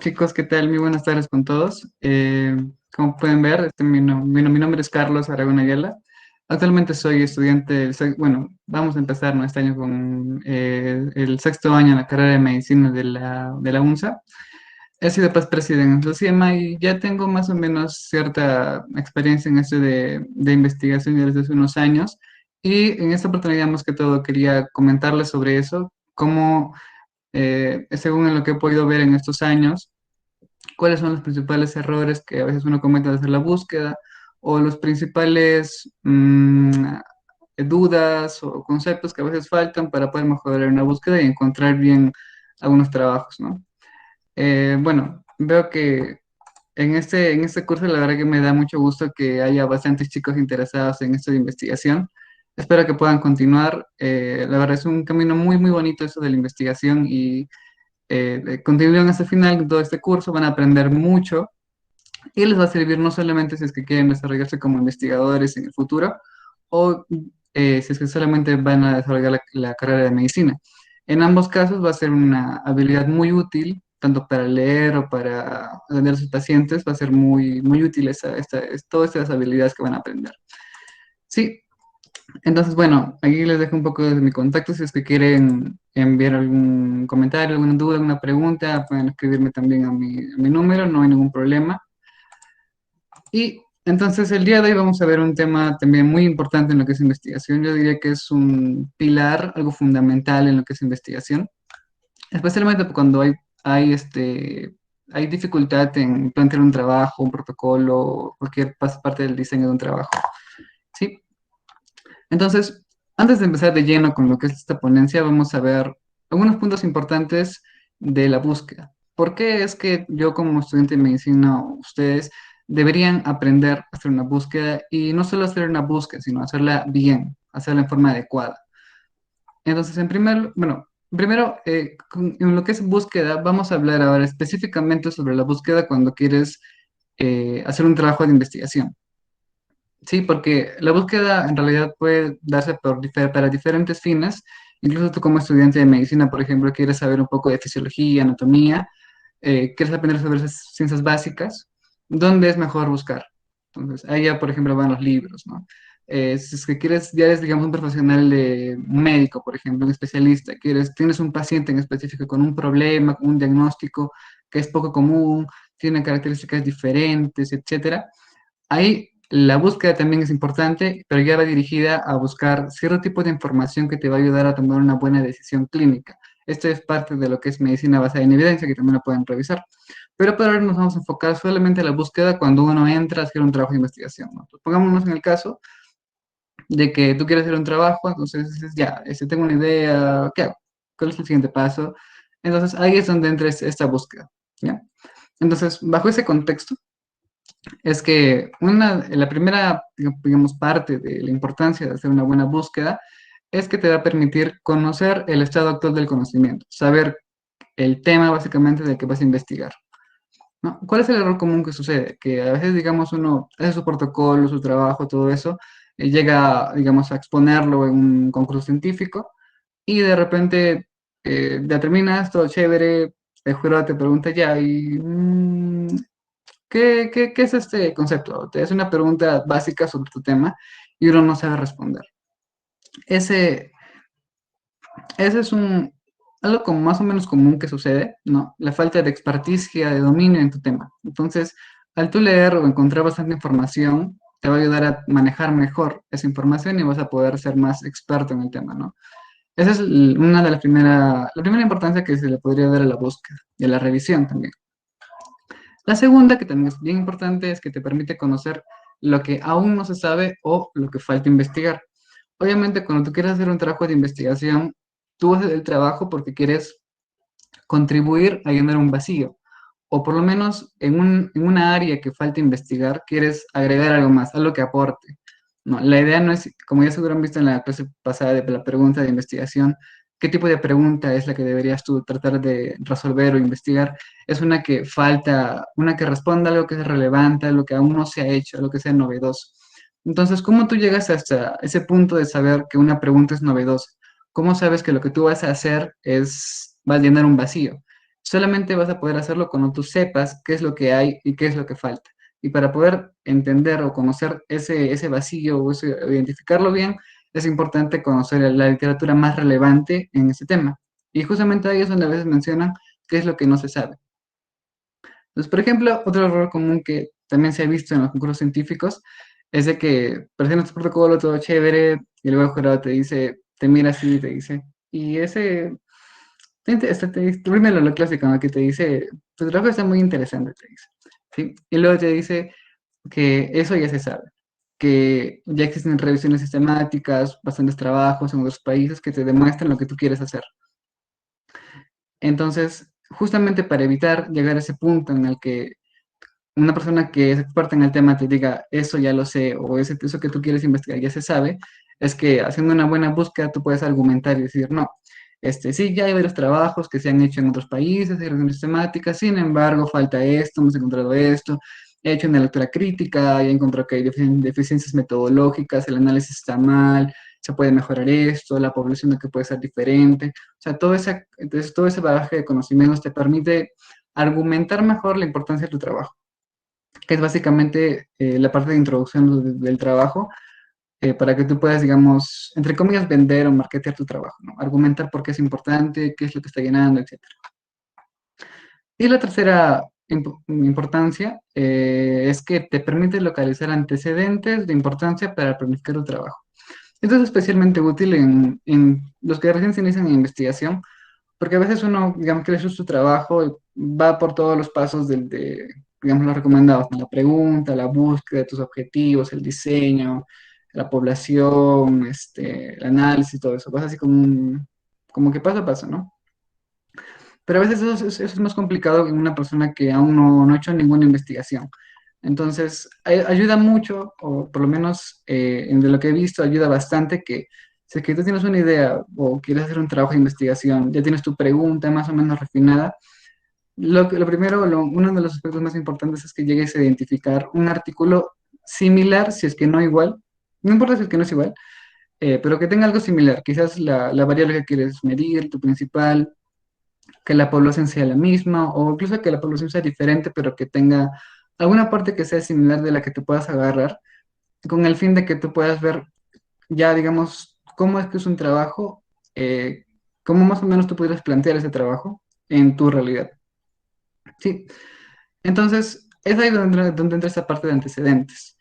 Chicos, ¿qué tal? Muy buenas tardes con todos. Como pueden ver, mi nombre es Carlos Aragón Ayala. Actualmente soy estudiante, bueno, vamos a empezar este año con el sexto año en la carrera de medicina de la UNSA. He sido pues presidente de SIEMA y ya tengo más o menos cierta experiencia en esto de investigación desde hace unos años. Y en esta oportunidad, más que todo, quería comentarles sobre eso, cómo, según en lo que he podido ver en estos años, cuáles son los principales errores que a veces uno comete al hacer la búsqueda o los principales dudas o conceptos que a veces faltan para poder mejorar una búsqueda y encontrar bien algunos trabajos, ¿no? Bueno, veo que en este curso la verdad que me da mucho gusto que haya bastantes chicos interesados en esto de investigación. Espero que puedan continuar. La verdad es un camino muy, muy bonito eso de la investigación y continúen hasta el final de todo este curso, van a aprender mucho y les va a servir no solamente si es que quieren desarrollarse como investigadores en el futuro o si es que solamente van a desarrollar la carrera de medicina. En ambos casos va a ser una habilidad muy útil, tanto para leer o para atender a sus pacientes, va a ser muy, muy útil todas estas habilidades que van a aprender. Sí, entonces, bueno, aquí les dejo un poco de mi contacto. Si es que quieren enviar algún comentario, alguna duda, alguna pregunta, pueden escribirme también a mi número, no hay ningún problema. Y entonces el día de hoy vamos a ver un tema también muy importante en lo que es investigación. Yo diría que es un pilar, algo fundamental en lo que es investigación, especialmente cuando hay dificultad en plantear un trabajo, un protocolo, cualquier parte del diseño de un trabajo. ¿Sí? Entonces, antes de empezar de lleno con lo que es esta ponencia, vamos a ver algunos puntos importantes de la búsqueda. ¿Por qué es que yo como estudiante de medicina o ustedes deberían aprender a hacer una búsqueda y no solo hacer una búsqueda, sino hacerla bien, hacerla en forma adecuada? Entonces, bueno, primero, en lo que es búsqueda, vamos a hablar ahora específicamente sobre la búsqueda cuando quieres hacer un trabajo de investigación. Sí, porque la búsqueda en realidad puede darse para diferentes fines. Incluso tú como estudiante de medicina, por ejemplo, quieres saber un poco de fisiología, anatomía, quieres aprender sobre esas ciencias básicas, ¿dónde es mejor buscar? Entonces, ahí ya, por ejemplo, van los libros, ¿no? Si es que quieres, ya eres, digamos, un profesional un médico, por ejemplo, un especialista, tienes un paciente en específico con un problema, con un diagnóstico que es poco común, tiene características diferentes, etcétera. Ahí la búsqueda también es importante, pero ya va dirigida a buscar cierto tipo de información que te va a ayudar a tomar una buena decisión clínica. Esto es parte de lo que es medicina basada en evidencia, que también lo pueden revisar. Pero por ahora nos vamos a enfocar solamente en la búsqueda cuando uno entra a hacer un trabajo de investigación, ¿no? Pues pongámonos en el caso de que tú quieres hacer un trabajo, entonces dices, ya, tengo una idea, ¿qué hago? ¿Cuál es el siguiente paso? Entonces ahí es donde entra esta búsqueda, ¿ya? Entonces, bajo ese contexto, es que la primera, digamos, parte de la importancia de hacer una buena búsqueda es que te va a permitir conocer el estado actual del conocimiento, saber el tema básicamente del que vas a investigar, ¿no? ¿Cuál es el error común que sucede? Que a veces, digamos, uno hace su protocolo, su trabajo, todo eso, y llega, digamos, a exponerlo en un concurso científico y de repente ya terminas, todo chévere, el jurado te pregunta ya, ¿qué es este concepto? Te hace una pregunta básica sobre tu tema y uno no sabe responder. Ese, ese es algo como más o menos común que sucede, ¿no? La falta de experticia, de dominio en tu tema. Entonces, al tú leer o encontrar bastante información, te va a ayudar a manejar mejor esa información y vas a poder ser más experto en el tema, ¿no? Esa es una de la primera importancia que se le podría dar a la búsqueda y a la revisión también. La segunda, que también es bien importante, es que te permite conocer lo que aún no se sabe o lo que falta investigar. Obviamente, cuando tú quieres hacer un trabajo de investigación, tú haces el trabajo porque quieres contribuir a llenar un vacío, o por lo menos en una área que falta investigar, quieres agregar algo más, algo que aporte. No, la idea no es, como ya seguro han visto en la clase pasada de la pregunta de investigación, qué tipo de pregunta es la que deberías tú tratar de resolver o investigar. Es una que falta, una que responda a algo que es relevante, a lo que aún no se ha hecho, a lo que sea novedoso. Entonces, ¿cómo tú llegas hasta ese punto de saber que una pregunta es novedosa? ¿Cómo sabes que lo que tú vas a hacer va a llenar un vacío? Solamente vas a poder hacerlo cuando tú sepas qué es lo que hay y qué es lo que falta. Y para poder entender o conocer ese vacío o identificarlo bien, es importante conocer la literatura más relevante en ese tema. Y justamente ahí es donde a veces mencionan qué es lo que no se sabe. Entonces, por ejemplo, otro error común que también se ha visto en los concursos científicos es de que presentas tu protocolo todo chévere y luego el jurado te dice, te mira así y te dice, y ese, primero lo clásico, ¿no? Que te dice, tu trabajo está muy interesante, te dice, ¿sí? Y luego te dice que eso ya se sabe, que ya existen revisiones sistemáticas, bastantes trabajos en otros países que te demuestran lo que tú quieres hacer. Entonces, justamente para evitar llegar a ese punto en el que una persona que es experta en el tema te diga, eso ya lo sé, o eso que tú quieres investigar ya se sabe, es que haciendo una buena búsqueda tú puedes argumentar y decir, no, sí, ya hay varios trabajos que se han hecho en otros países, hay revisiones sistemáticas, sin embargo, falta esto, hemos encontrado esto, he hecho una lectura crítica y he encontrado que hay deficiencias metodológicas, el análisis está mal, se puede mejorar esto, la población de que puede ser diferente, o sea, entonces, todo ese bagaje de conocimientos te permite argumentar mejor la importancia de tu trabajo, que es básicamente la parte de introducción del trabajo, para que tú puedas, digamos, entre comillas, vender o marketear tu trabajo, ¿no? Argumentar por qué es importante, qué es lo que está llenando, etcétera. Y la tercera importancia es que te permite localizar antecedentes de importancia para planificar tu trabajo. Esto es especialmente útil en los que recién se inician en investigación, porque a veces uno, digamos, que su trabajo y va por todos los pasos digamos, los recomendados, ¿no? La pregunta, la búsqueda de tus objetivos, el diseño, la población, el análisis, todo eso. Vas así como que paso a paso, ¿no? Pero a veces eso es más complicado en una persona que aún no ha hecho ninguna investigación. Entonces, ayuda mucho, o por lo menos de lo que he visto, ayuda bastante que si es que tú tienes una idea o quieres hacer un trabajo de investigación, ya tienes tu pregunta más o menos refinada, lo primero, uno de los aspectos más importantes es que llegues a identificar un artículo similar, si es que no igual, no importa si es que no es igual, pero que tenga algo similar, quizás la variable que quieres medir, tu principal, que la población sea la misma, o incluso que la población sea diferente, pero que tenga alguna parte que sea similar de la que te puedas agarrar, con el fin de que tú puedas ver ya, digamos, cómo es que es un trabajo, cómo más o menos tú pudieras plantear ese trabajo en tu realidad. Sí, entonces es ahí donde entra esa parte de antecedentes.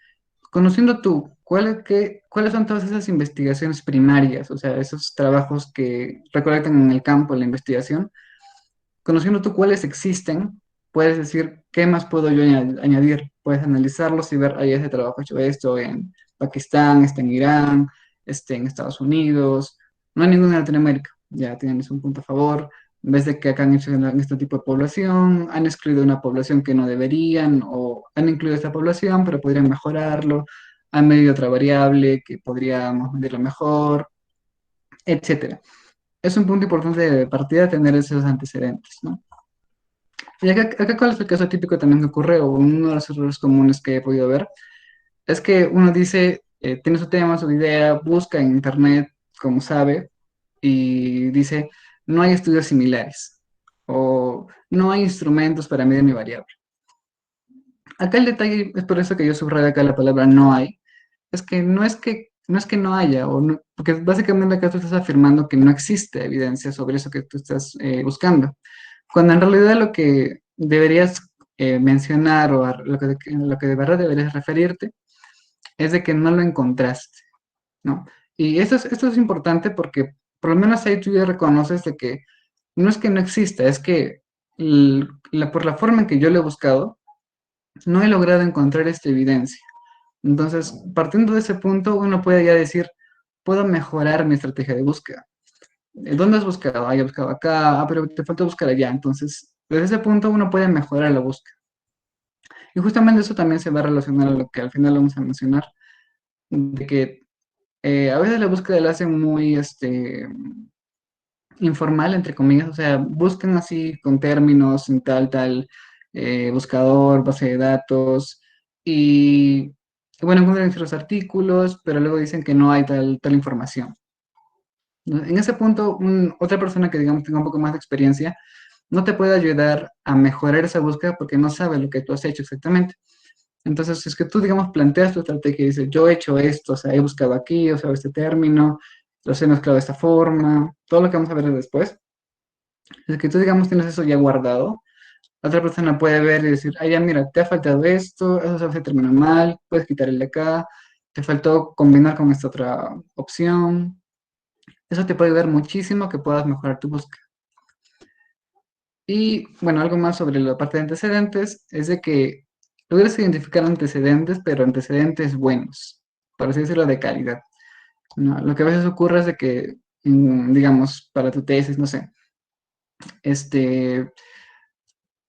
Conociendo tú, ¿cuáles son todas esas investigaciones primarias, o sea, esos trabajos que recolectan en el campo la investigación? Conociendo tú cuáles existen, puedes decir qué más puedo yo añadir. Puedes analizarlos y ver, ahí ese trabajo hecho esto en Pakistán, está en Irán, en Estados Unidos, no hay ninguna en Latinoamérica. Ya tienes un punto a favor. En vez de que acá han hecho en este tipo de población, han excluido una población que no deberían, o han incluido esta población, pero podrían mejorarlo, han medido otra variable que podríamos medirlo mejor, etcétera. Es un punto importante de partida tener esos antecedentes, ¿no? Y acá, ¿cuál es el caso típico también que ocurre, o uno de los errores comunes que he podido ver? Es que uno dice, tiene su tema, su idea, busca en internet, como sabe, y dice, no hay estudios similares, o no hay instrumentos para medir mi variable. Acá el detalle, es por eso que yo subrayo acá la palabra no hay, es que no es que no haya, porque básicamente acá tú estás afirmando que no existe evidencia sobre eso que tú estás buscando. Cuando en realidad lo que deberías mencionar o lo que de verdad deberías referirte es de que no lo encontraste, ¿no? Y esto es importante porque por lo menos ahí tú ya reconoces de que no exista, es que por la forma en que yo lo he buscado, no he logrado encontrar esta evidencia. Entonces, partiendo de ese punto, uno puede ya decir, puedo mejorar mi estrategia de búsqueda. ¿Dónde has buscado? Ah, ya he buscado acá, pero te falta buscar allá. Entonces, desde ese punto uno puede mejorar la búsqueda. Y justamente eso también se va a relacionar a lo que al final vamos a mencionar, de que a veces la búsqueda la hacen muy informal, entre comillas, o sea, buscan así con términos en tal, buscador, base de datos, y bueno, encuentran ciertos artículos, pero luego dicen que no hay tal información. En ese punto, otra persona que, digamos, tenga un poco más de experiencia, no te puede ayudar a mejorar esa búsqueda porque no sabe lo que tú has hecho exactamente. Entonces, si es que tú, digamos, planteas tu estrategia y dices, yo he hecho esto, o sea, he buscado aquí, he usado este término, los he mezclado de esta forma, todo lo que vamos a ver después, es que tú, digamos, tienes eso ya guardado, la otra persona puede ver y decir, ah, ya, mira, te ha faltado esto, eso se terminó mal, puedes quitar el de acá, te faltó combinar con esta otra opción. Eso te puede ayudar muchísimo que puedas mejorar tu búsqueda. Y bueno, algo más sobre la parte de antecedentes es de que logres identificar antecedentes, pero antecedentes buenos, por así decirlo, de calidad, ¿no? Lo que a veces ocurre es de que, digamos, para tu tesis, no sé, este,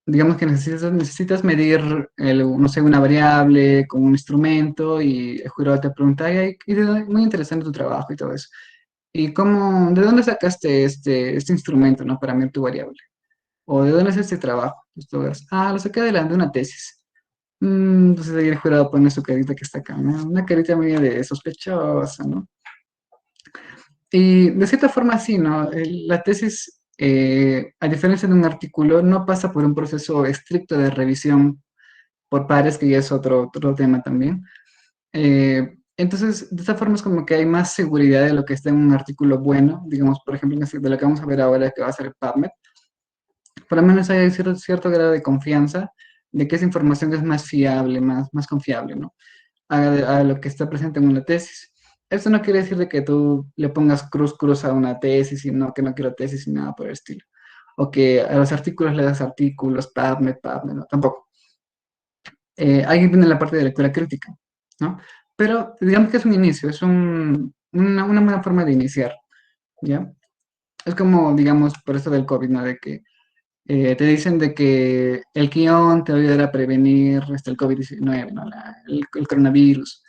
digamos que necesitas medir, no sé, una variable con un instrumento y el jurado te pregunta, "Ay, muy interesante tu trabajo y todo eso. ¿Y cómo, de dónde sacaste este instrumento, ¿no? Para medir tu variable? ¿O de dónde es este trabajo?" Entonces tú ves, lo saqué de una tesis. Entonces ahí el jurado pone su carita que está acá, ¿no? Una carita medio de sospechosa, ¿no? Y de cierta forma sí, ¿no? La tesis, a diferencia de un artículo, no pasa por un proceso estricto de revisión por pares, que ya es otro tema también. Entonces, de esta forma es como que hay más seguridad de lo que está en un artículo bueno, digamos, por ejemplo, de lo que vamos a ver ahora, que va a ser el PubMed. Por lo menos hay cierto grado de confianza de que esa información es más fiable, más confiable, ¿no? A lo que está presente en una tesis. Esto no quiere decir de que tú le pongas cruz a una tesis y no, que no quiero tesis y nada por el estilo. O que a los artículos le das artículos, PubMed, no, tampoco. Ahí viene la parte de lectura crítica, ¿no? Pero digamos que es un inicio, es una buena forma de iniciar, ¿ya? Es como, digamos, por esto del COVID, ¿no? De que te dicen de que el guión te va a ayudar a prevenir el COVID-19, ¿no? El coronavirus.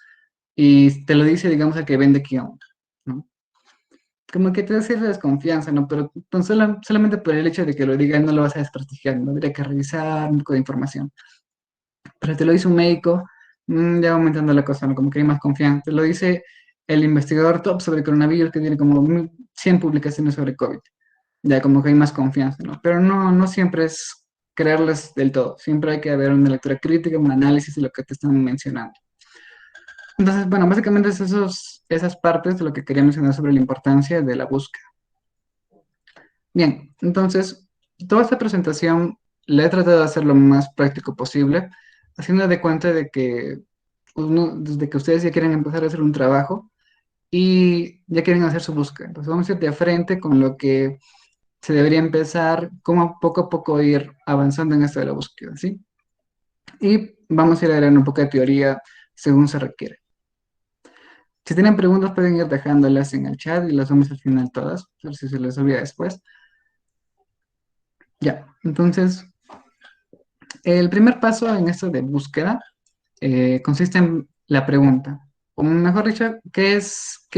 Y te lo dice, digamos, el que vende guión, ¿no? Como que te da cierta desconfianza, ¿no? Pero solamente por el hecho de que lo diga no lo vas a desprestigiar, no habría que revisar un poco de información. Pero te lo dice un médico, ya va aumentando la cosa, ¿no? Como que hay más confianza. Te lo dice el investigador top sobre coronavirus que tiene como 100 publicaciones sobre COVID. Ya como que hay más confianza, ¿no? Pero no siempre es creerles del todo. Siempre hay que haber una lectura crítica, un análisis de lo que te están mencionando. Entonces, bueno, básicamente es esas partes de lo que quería mencionar sobre la importancia de la búsqueda. Bien, entonces, toda esta presentación la he tratado de hacer lo más práctico posible, haciendo de cuenta de que desde que ustedes ya quieren empezar a hacer un trabajo y ya quieren hacer su búsqueda. Entonces, vamos a ir de frente con lo que se debería empezar, como poco a poco ir avanzando en esto de la búsqueda, ¿sí? Y vamos a ir agregando un poco de teoría según se requiere. Si tienen preguntas pueden ir dejándolas en el chat y las vamos al final todas, a ver si se les olvida después. Ya, entonces, el primer paso en esto de búsqueda consiste en la pregunta, o mejor dicho, qué es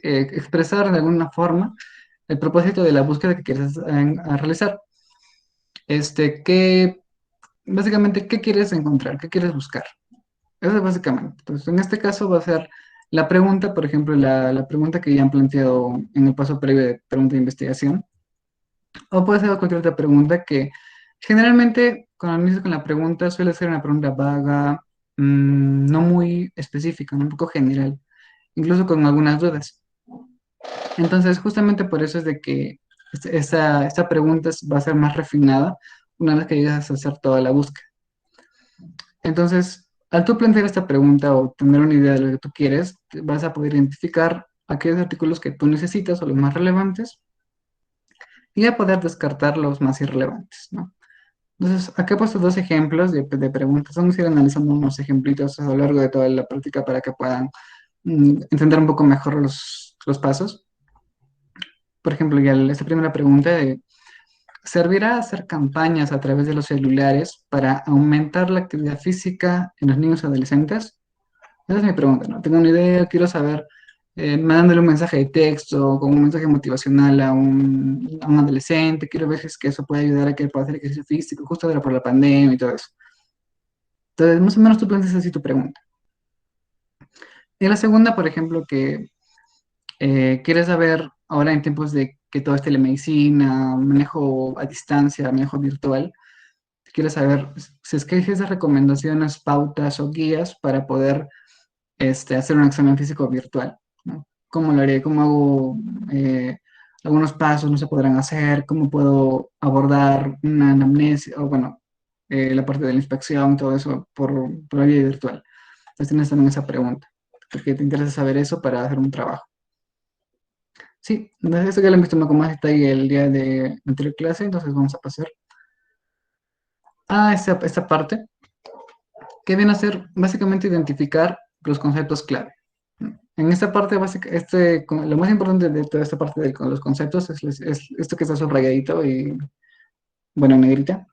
expresar de alguna forma el propósito de la búsqueda que quieres realizar. ¿Qué, básicamente, qué quieres encontrar? ¿Qué quieres buscar? Eso es básicamente. Entonces, en este caso va a ser la pregunta, por ejemplo, la pregunta que ya han planteado en el paso previo de pregunta de investigación, o puede ser cualquier otra pregunta que generalmente cuando inicio con la pregunta suele ser una pregunta vaga, no muy específica, un poco general, incluso con algunas dudas. Entonces, justamente por eso es de que esta pregunta va a ser más refinada una vez que llegas a hacer toda la búsqueda. Entonces, al tú plantear esta pregunta o tener una idea de lo que tú quieres, vas a poder identificar aquellos artículos que tú necesitas o los más relevantes y a poder descartar los más irrelevantes, ¿no? Entonces, acá he puesto dos ejemplos de preguntas. Vamos a ir analizando unos ejemplitos a lo largo de toda la práctica para que puedan entender un poco mejor los pasos. Por ejemplo, ya esta primera pregunta de, ¿servirá hacer campañas a través de los celulares para aumentar la actividad física en los niños y adolescentes? Esa es mi pregunta, ¿no? Tengo una idea, quiero saber, mandándole un mensaje de texto, con un mensaje motivacional a un adolescente, quiero ver si es que eso puede ayudar a que pueda hacer ejercicio físico, justo ahora por la pandemia y todo eso. Entonces, más o menos tú planteas así tu pregunta. Y la segunda, por ejemplo, que quieres saber ahora en tiempos de que todo es telemedicina, manejo a distancia, manejo virtual. Quiero saber si es que hay esas recomendaciones, pautas o guías para poder hacer un examen físico virtual, ¿no? ¿Cómo lo haré? ¿Cómo hago algunos pasos? ¿No se podrán hacer? ¿Cómo puedo abordar una anamnesis? O bueno, la parte de la inspección, todo eso por la vía virtual. Entonces tienes también esa pregunta, porque te interesa saber eso para hacer un trabajo. Sí, entonces esto ya lo he visto con más detalle el día de anterior clase, entonces vamos a pasar a esta parte, que viene a ser básicamente identificar los conceptos clave. En esta parte básica, lo más importante de toda esta parte con los conceptos es esto que está subrayadito y, bueno, en negrita,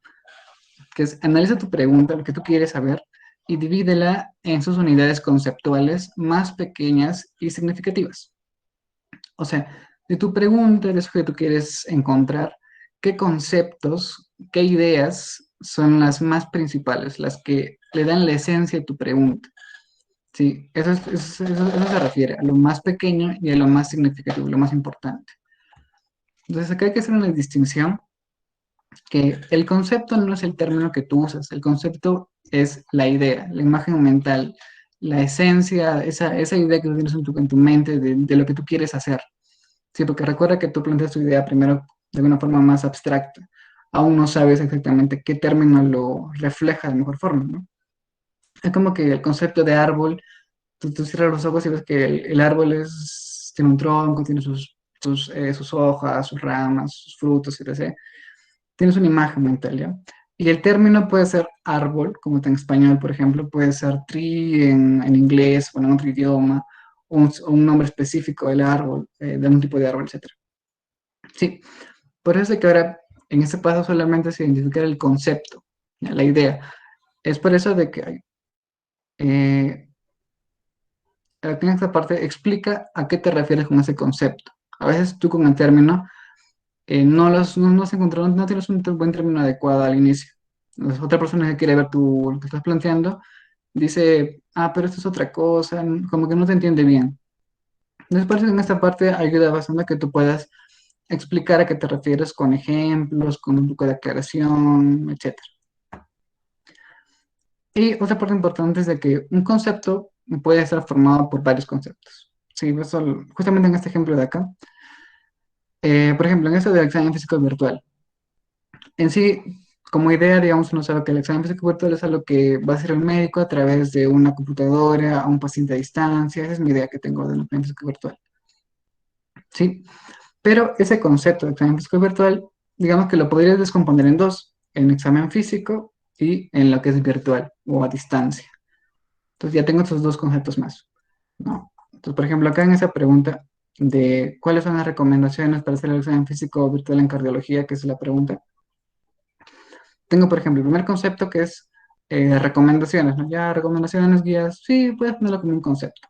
que es analiza tu pregunta, lo que tú quieres saber, y divídela en sus unidades conceptuales más pequeñas y significativas. O sea, de tu pregunta, de eso que tú quieres encontrar, ¿qué conceptos, qué ideas son las más principales, las que le dan la esencia a tu pregunta? Sí, eso se refiere a lo más pequeño y a lo más significativo, lo más importante. Entonces acá hay que hacer una distinción, que el concepto no es el término que tú usas, el concepto es la idea, la imagen mental, la esencia, esa idea que tú tienes en tu mente de lo que tú quieres hacer. Sí, porque recuerda que tú planteas tu idea primero de una forma más abstracta. Aún no sabes exactamente qué término lo refleja de mejor forma, ¿no? Es como que el concepto de árbol, tú cierras los ojos y ves que el árbol tiene un tronco, tiene sus hojas, sus ramas, sus frutos, etc. Tienes una imagen mental, ¿ya? Y el término puede ser árbol, como está en español, por ejemplo, puede ser tree en inglés o en otro idioma, o un nombre específico del árbol, de un tipo de árbol, etc. Sí, por eso es que ahora en este paso solamente se identifica el concepto, ¿ya? La idea. Es por eso de que eh, aquí en esta parte explica a qué te refieres con ese concepto. A veces tú con el término no has encontrado, no tienes un buen término adecuado al inicio. Entonces, otra persona que quiere ver lo que estás planteando dice, pero esto es otra cosa, como que no te entiende bien. Entonces, por eso en esta parte ayuda bastante a que tú puedas explicar a qué te refieres con ejemplos, con un poco de aclaración, etcétera. Y otra parte importante es de que un concepto puede estar formado por varios conceptos. Sí, justamente en este ejemplo de acá, por ejemplo, en este del examen físico virtual, en sí, como idea, digamos, uno sabe que el examen físico virtual es algo que va a hacer el médico a través de una computadora a un paciente a distancia. Esa es mi idea que tengo del examen físico virtual. Sí, pero ese concepto de examen físico virtual, digamos que lo podrías descomponer en dos, en examen físico y en lo que es virtual o a distancia. Entonces ya tengo estos dos conceptos más, ¿no? Entonces, por ejemplo, acá en esa pregunta de cuáles son las recomendaciones para hacer el examen físico virtual en cardiología, que es la pregunta, tengo, por ejemplo, el primer concepto que es recomendaciones, ¿no? Ya, recomendaciones, guías, sí, puedes ponerlo como un concepto.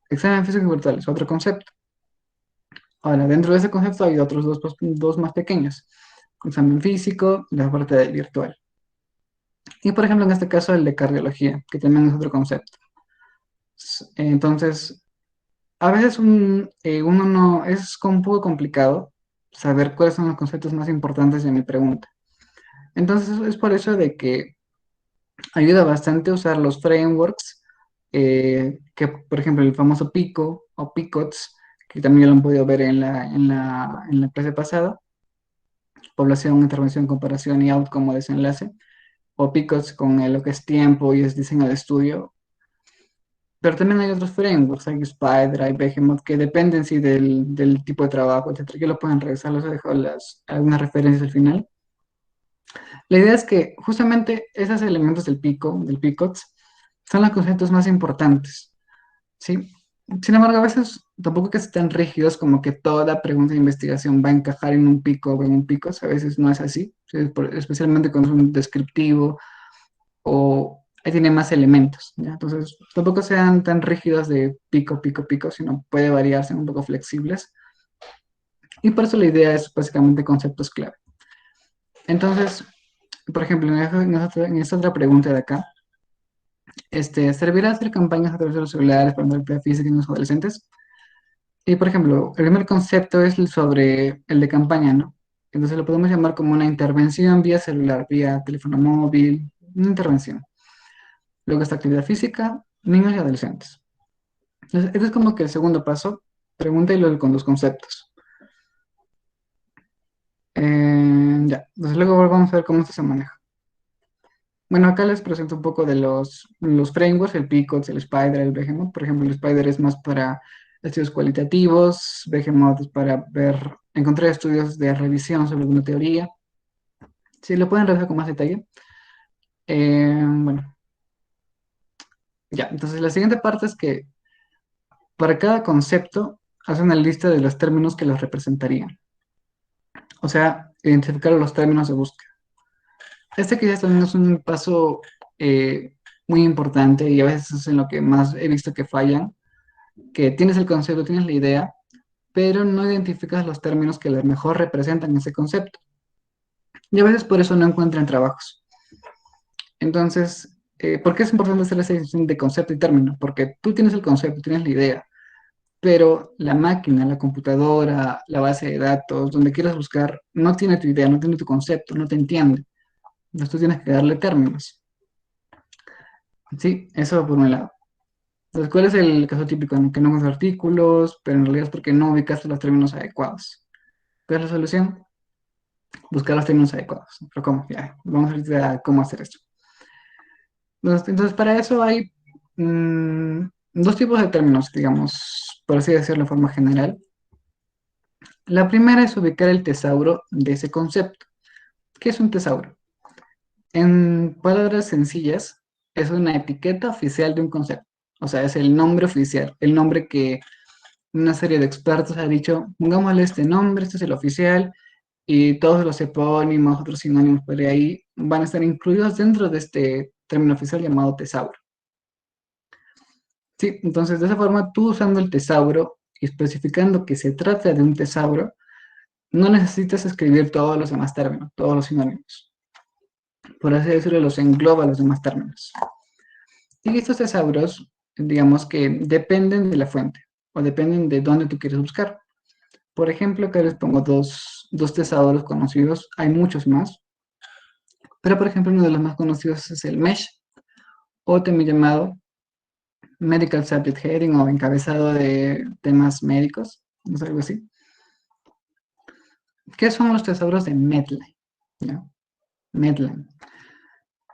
Examen físico virtual es otro concepto. Ahora, dentro de ese concepto hay otros dos más pequeños. Examen físico y la parte de virtual. Y, por ejemplo, en este caso, el de cardiología, que también es otro concepto. Entonces, a veces uno no, es un poco complicado saber cuáles son los conceptos más importantes de mi pregunta. Entonces, es por eso de que ayuda bastante usar los frameworks, que por ejemplo el famoso Pico o Picots, que también ya lo han podido ver en la clase pasada, población, intervención, comparación y out como desenlace, o Picots con lo que es tiempo y es diseño de estudio. Pero también hay otros frameworks, hay Spider, hay Behemoth, que dependen sí del tipo de trabajo, etcétera, que lo pueden revisar, les he dejado algunas referencias al final. La idea es que justamente esos elementos del PICOTS, son los conceptos más importantes, ¿sí? Sin embargo, a veces tampoco que sean tan rígidos como que toda pregunta de investigación va a encajar en un pico o en un PICOTS, a veces no es así, ¿sí? Especialmente cuando es un descriptivo o ahí tiene más elementos, ¿ya? Entonces, tampoco sean tan rígidos de pico, pico, pico, sino puede variarse un poco flexibles. Y por eso la idea es básicamente conceptos clave. Entonces, por ejemplo, en esta otra pregunta de acá, ¿servirá hacer campañas a través de los celulares para la física en los adolescentes? Y por ejemplo, el primer concepto es el sobre el de campaña, ¿no? Entonces lo podemos llamar como una intervención vía celular, vía teléfono móvil, una intervención. Luego está actividad física, niños y adolescentes. Entonces, este es como que el segundo paso, pregunta y luego con los conceptos. Ya, entonces luego vamos a ver cómo esto se maneja. Bueno, acá les presento un poco de los frameworks, el Picot, el Spider, el Behemoth. Por ejemplo, el Spider es más para estudios cualitativos, Behemoth es para ver, encontrar estudios de revisión sobre alguna teoría. Sí, lo pueden revisar con más detalle. Bueno, ya, entonces la siguiente parte es que para cada concepto hace una lista de los términos que los representarían. O sea, identificar los términos de búsqueda. Este quizás también es un paso muy importante y a veces es en lo que más he visto que fallan, que tienes el concepto, tienes la idea, pero no identificas los términos que mejor representan ese concepto. Y a veces por eso no encuentran trabajos. Entonces, ¿por qué es importante hacer esa distinción de concepto y término? Porque tú tienes el concepto, tienes la idea, pero la máquina, la computadora, la base de datos, donde quieras buscar, no tiene tu idea, no tiene tu concepto, no te entiende. Entonces tú tienes que darle términos. Sí, eso por un lado. Entonces, ¿cuál es el caso típico en el que no encuentras artículos, pero en realidad es porque no ubicaste los términos adecuados? ¿Cuál es la solución? Buscar los términos adecuados. Pero ¿cómo? Ya, vamos a ver cómo hacer esto. Entonces, para eso hay dos tipos de términos, digamos, por así decirlo de forma general. La primera es ubicar el tesauro de ese concepto. ¿Qué es un tesauro? En palabras sencillas, es una etiqueta oficial de un concepto. O sea, es el nombre oficial, el nombre que una serie de expertos ha dicho, pongámosle este nombre, este es el oficial, y todos los epónimos, otros sinónimos por ahí van a estar incluidos dentro de este término oficial llamado tesauro. Sí, entonces de esa forma tú usando el tesauro y especificando que se trata de un tesauro, no necesitas escribir todos los demás términos, todos los sinónimos. Por así decirlo, los engloba los demás términos. Y estos tesauros, digamos que dependen de la fuente o dependen de dónde tú quieres buscar. Por ejemplo, acá les pongo dos tesauros conocidos, hay muchos más, pero por ejemplo uno de los más conocidos es el MESH, o también llamado Medical Subject Heading o encabezado de temas médicos, no sé, algo así. ¿Qué son los tesauros de Medline? ¿Ya? Medline.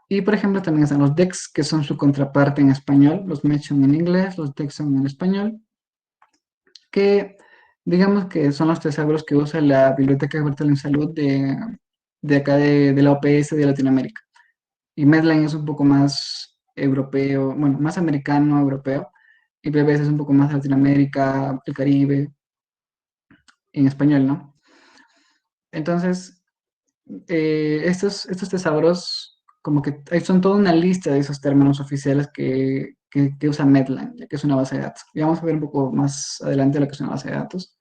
Y por ejemplo también están los DEX, que son su contraparte en español, los MESH son en inglés, los DEX son en español, que digamos que son los tesauros que usa la Biblioteca Virtual en Salud de acá de la OPS de Latinoamérica. Y Medline es un poco más europeo, bueno, más americano, europeo, y PBS es un poco más Latinoamérica, el Caribe, en español, ¿no? Entonces, estos tesauros, como que son toda una lista de esos términos oficiales que usa Medline, ya que es una base de datos. Y vamos a ver un poco más adelante lo que es una base de datos.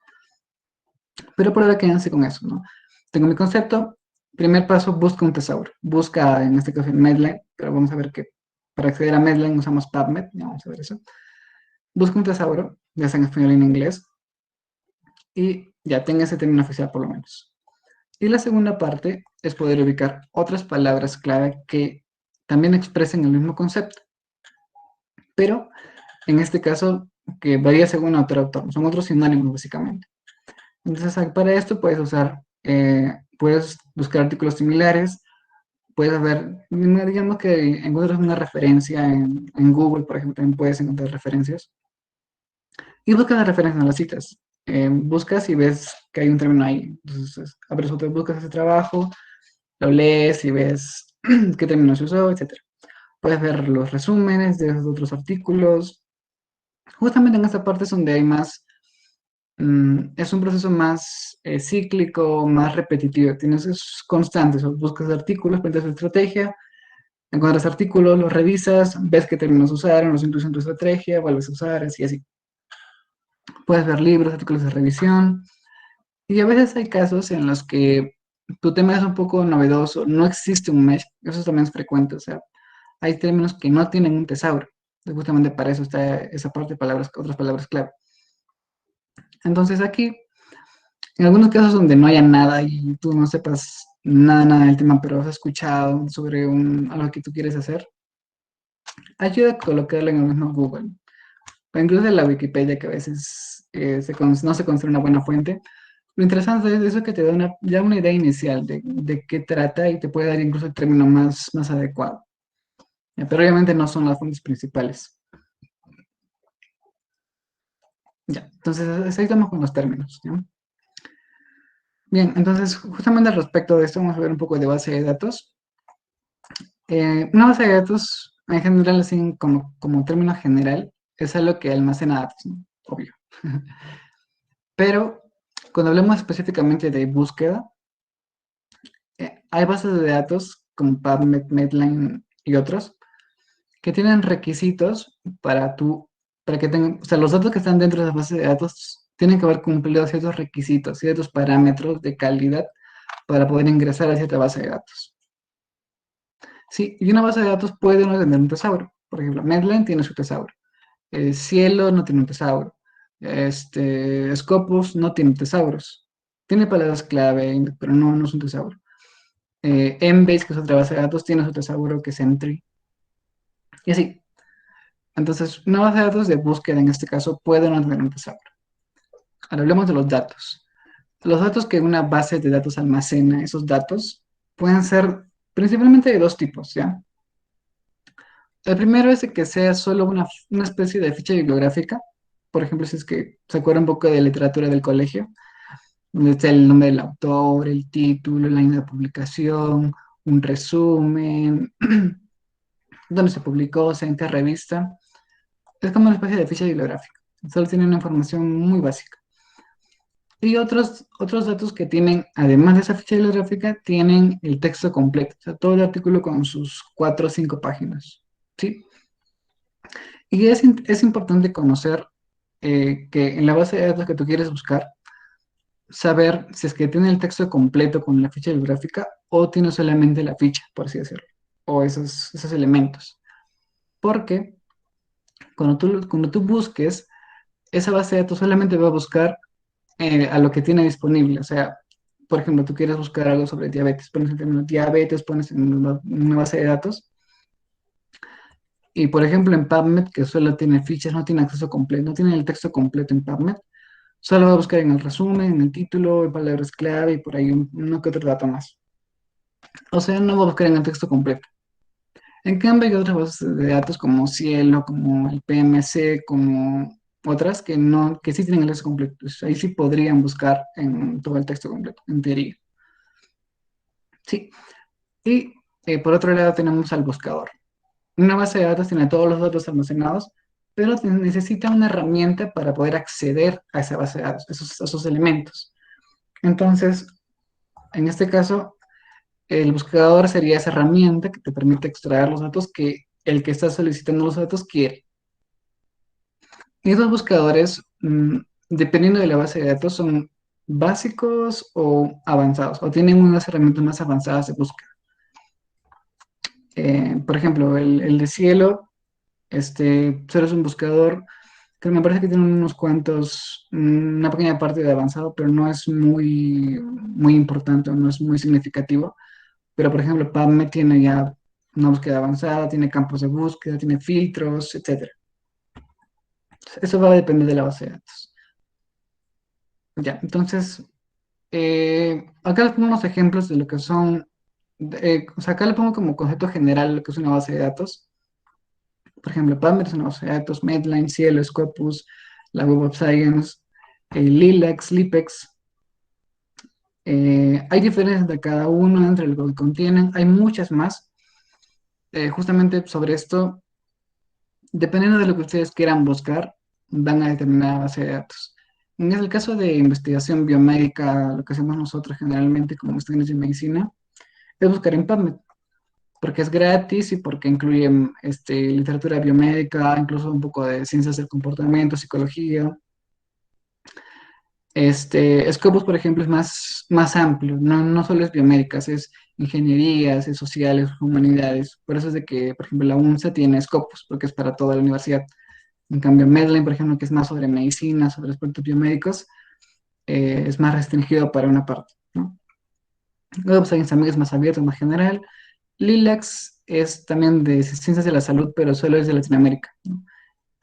Pero por ahora quédense con eso, ¿no? Tengo mi concepto. Primer paso, busca un tesauro. Busca, en este caso, en Medline, pero vamos a ver que para acceder a Medline usamos PubMed, ya vamos a ver eso. Busca un tesauro, ya sea en español o en inglés, y ya tenga ese término oficial por lo menos. Y la segunda parte es poder ubicar otras palabras clave que también expresen el mismo concepto, pero en este caso que varía según autor autor, son otros sinónimos básicamente. Entonces, para esto puedes usar, puedes buscar artículos similares, puedes ver, digamos que encuentras una referencia en Google, por ejemplo, también puedes encontrar referencias. Y buscas las referencias en las citas. Buscas y ves que hay un término ahí. Entonces, abres otro, buscas ese trabajo, lo lees y ves qué término se usó, etcétera. Puedes ver los resúmenes de esos otros artículos. Justamente en esta parte es donde hay más es un proceso más cíclico, más repetitivo. Tienes es constante, buscas artículos, planteas tu estrategia, encuentras artículos, los revisas, ves qué términos usaron, los incluyes en tu estrategia, vuelves a usar, así, así. Puedes ver libros, artículos de revisión, y a veces hay casos en los que tu tema es un poco novedoso, no existe un mesh, eso también es frecuente, o sea, hay términos que no tienen un tesauro. Justamente para eso está esa parte de palabras, otras palabras clave. Entonces aquí, en algunos casos donde no haya nada y tú no sepas nada del tema, pero has escuchado sobre algo que tú quieres hacer, ayuda a colocarlo en el mismo Google. O incluso en la Wikipedia, que a veces no se considera una buena fuente. Lo interesante es eso que te da ya una idea inicial de qué trata y te puede dar incluso el término más adecuado. Pero obviamente no son las fuentes principales. Ya, entonces ahí estamos con los términos. ¿Ya? Bien, entonces justamente al respecto de esto vamos a ver un poco de base de datos. Una base de datos, en general, así como término general, es algo que almacena datos, ¿no? Obvio. Pero cuando hablemos específicamente de búsqueda, hay bases de datos como PubMed, Medline y otros que tienen requisitos para que tengan, o sea, los datos que están dentro de esa base de datos tienen que haber cumplido ciertos requisitos, ciertos parámetros de calidad para poder ingresar a cierta base de datos. Sí, y una base de datos puede no tener un tesauro. Por ejemplo, Medline tiene su tesauro. Cielo no tiene un tesauro. Scopus no tiene tesauros. Tiene palabras clave, pero no es un tesauro. Embase, que es otra base de datos, tiene su tesauro que es Entry. Y así. Entonces, una base de datos de búsqueda en este caso puede no tener un tesauro. Ahora hablemos de los datos. Los datos que una base de datos almacena, esos datos, pueden ser principalmente de dos tipos, ¿ya? El primero es de que sea solo una especie de ficha bibliográfica. Por ejemplo, si es que se acuerda un poco de literatura del colegio, donde está el nombre del autor, el título, el año de publicación, un resumen, dónde se publicó, o sea, en qué revista. Es como una especie de ficha bibliográfica. Solo tiene una información muy básica. Y otros datos que tienen, además de esa ficha bibliográfica, tienen el texto completo, o sea, todo el artículo con sus 4 o 5 páginas. ¿Sí? Y es importante conocer que en la base de datos que tú quieres buscar, saber si es que tiene el texto completo con la ficha bibliográfica o tiene solamente la ficha, por así decirlo, o esos elementos. Porque cuando tú busques, esa base de datos solamente va a buscar a lo que tiene disponible. O sea, por ejemplo, tú quieres buscar algo sobre diabetes, pones el término diabetes, pones en una base de datos. Y por ejemplo, en PubMed, que solo tiene fichas, no tiene acceso completo, no tiene el texto completo en PubMed, solo va a buscar en el resumen, en el título, en palabras clave y por ahí uno que otro dato más. O sea, no va a buscar en el texto completo. En cambio, hay otras bases de datos como Cielo, como el PMC, como otras que no, que sí tienen el texto completo. Pues ahí sí podrían buscar en todo el texto completo, en teoría. Sí. Y por otro lado tenemos al buscador. Una base de datos tiene todos los datos almacenados, pero necesita una herramienta para poder acceder a esa base de datos, esos elementos. Entonces, en este caso, el buscador sería esa herramienta que te permite extraer los datos que el que está solicitando los datos quiere. Y esos buscadores, dependiendo de la base de datos, son básicos o avanzados, o tienen unas herramientas más avanzadas de búsqueda. Por ejemplo, el de Cielo, solo es un buscador que me parece que tiene unos cuantos, una pequeña parte de avanzado, pero no es muy importante, no es muy significativo. Pero, por ejemplo, PubMed tiene ya una búsqueda avanzada, tiene campos de búsqueda, tiene filtros, etcétera. Eso va a depender de la base de datos. Ya, entonces, acá les pongo unos ejemplos de lo que son, o sea, acá le pongo como concepto general lo que es una base de datos. Por ejemplo, PubMed es una base de datos, Medline, Cielo, Scopus, la Web of Science, Lilac, Slipex. Hay diferencias de cada uno entre lo que contienen, hay muchas más. Justamente sobre esto, dependiendo de lo que ustedes quieran buscar, van a determinada base de datos. En el caso de investigación biomédica, lo que hacemos nosotros generalmente como estudiantes de medicina, es buscar en PubMed, porque es gratis y porque incluye literatura biomédica, incluso un poco de ciencias del comportamiento, psicología. Scopus, por ejemplo, es más amplio, no solo es biomédicas, es ingenierías, es sociales, humanidades. Por eso es de que, por ejemplo, la UNSA tiene Scopus, porque es para toda la universidad. En cambio, Medline, por ejemplo, que es más sobre medicina, sobre aspectos biomédicos, es más restringido para una parte, ¿no? Luego, pues, Instamig es más abierto, más general. Lilacs es también de ciencias de la salud, pero solo es de Latinoamérica, ¿no?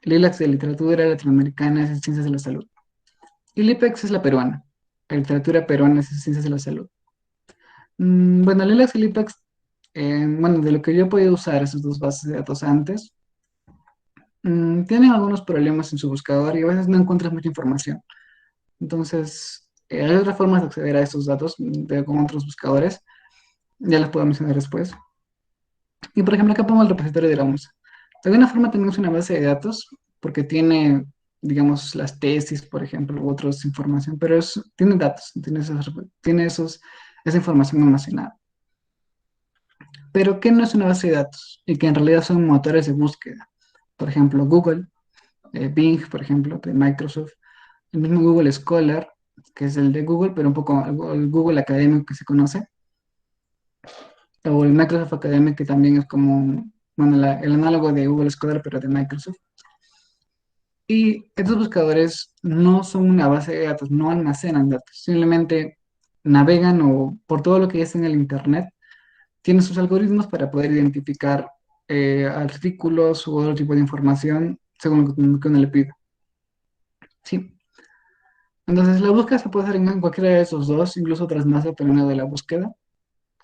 Lilacs de literatura latinoamericana es de ciencias de la salud. Y Lipex es la peruana. La literatura peruana es de ciencias de la salud. Bueno, Lilacs y Lipex, bueno, de lo que yo he podido usar esas dos bases de datos antes, tienen algunos problemas en su buscador y a veces no encuentras mucha información. Entonces, hay otras formas de acceder a estos datos con otros buscadores. Ya las puedo mencionar después. Y por ejemplo, acá pongo el repositorio de la UNSA. De alguna forma tenemos una base de datos porque tiene, digamos, las tesis, por ejemplo, u otras información, pero tiene datos, esa información almacenada. Pero ¿qué no es una base de datos? Y que en realidad son motores de búsqueda. Por ejemplo, Google, Bing, por ejemplo, de Microsoft, el mismo Google Scholar, que es el de Google, pero un poco el Google académico que se conoce, o el Microsoft Academic, que también es como, bueno, el análogo de Google Scholar, pero de Microsoft. Y estos buscadores no son una base de datos, no almacenan datos, simplemente navegan o por todo lo que es en el Internet, tienen sus algoritmos para poder identificar artículos u otro tipo de información según lo que uno le pida. Sí. Entonces, la búsqueda se puede hacer en cualquiera de esos dos, incluso otras más dependiendo de la búsqueda,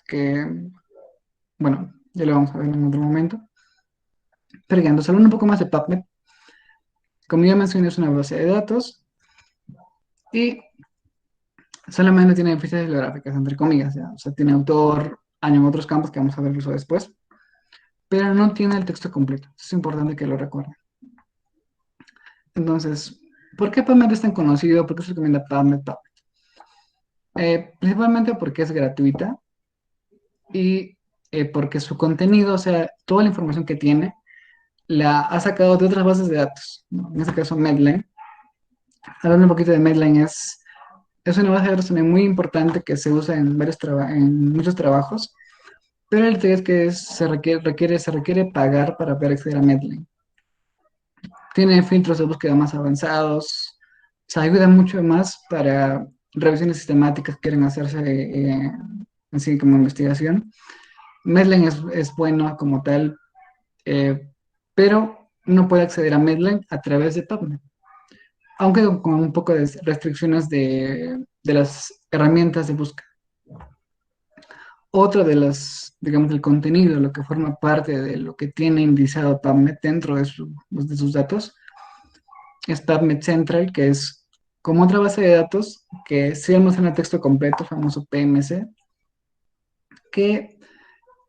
que, bueno, ya lo vamos a ver en otro momento. Pero ya, entonces, hablando un poco más de PubMed, como ya mencioné, es una base de datos y solamente tiene fichas bibliográficas, entre comillas, ¿ya? O sea, tiene autor, año en otros campos que vamos a ver eso después, pero no tiene el texto completo. Es importante que lo recuerden. Entonces, ¿por qué PubMed es tan conocido? ¿Por qué se recomienda PubMed? Principalmente porque es gratuita y porque su contenido, o sea, toda la información que tiene, la ha sacado de otras bases de datos, ¿no? En este caso, Medline. Hablando un poquito de Medline, es una base de datos también muy importante que se usa en en muchos trabajos, pero el detalle es que se requiere pagar para poder acceder a Medline. Tiene filtros de búsqueda más avanzados, se ayuda mucho más para revisiones sistemáticas que quieren hacerse así como investigación. Medline es bueno como tal, eh, pero no puede acceder a Medline a través de PubMed, aunque con un poco de restricciones de las herramientas de búsqueda. Otro de las, digamos, del contenido, lo que forma parte de lo que tiene indiciado PubMed dentro de sus datos, es PubMed Central, que es como otra base de datos que sí almacena texto completo, famoso PMC, que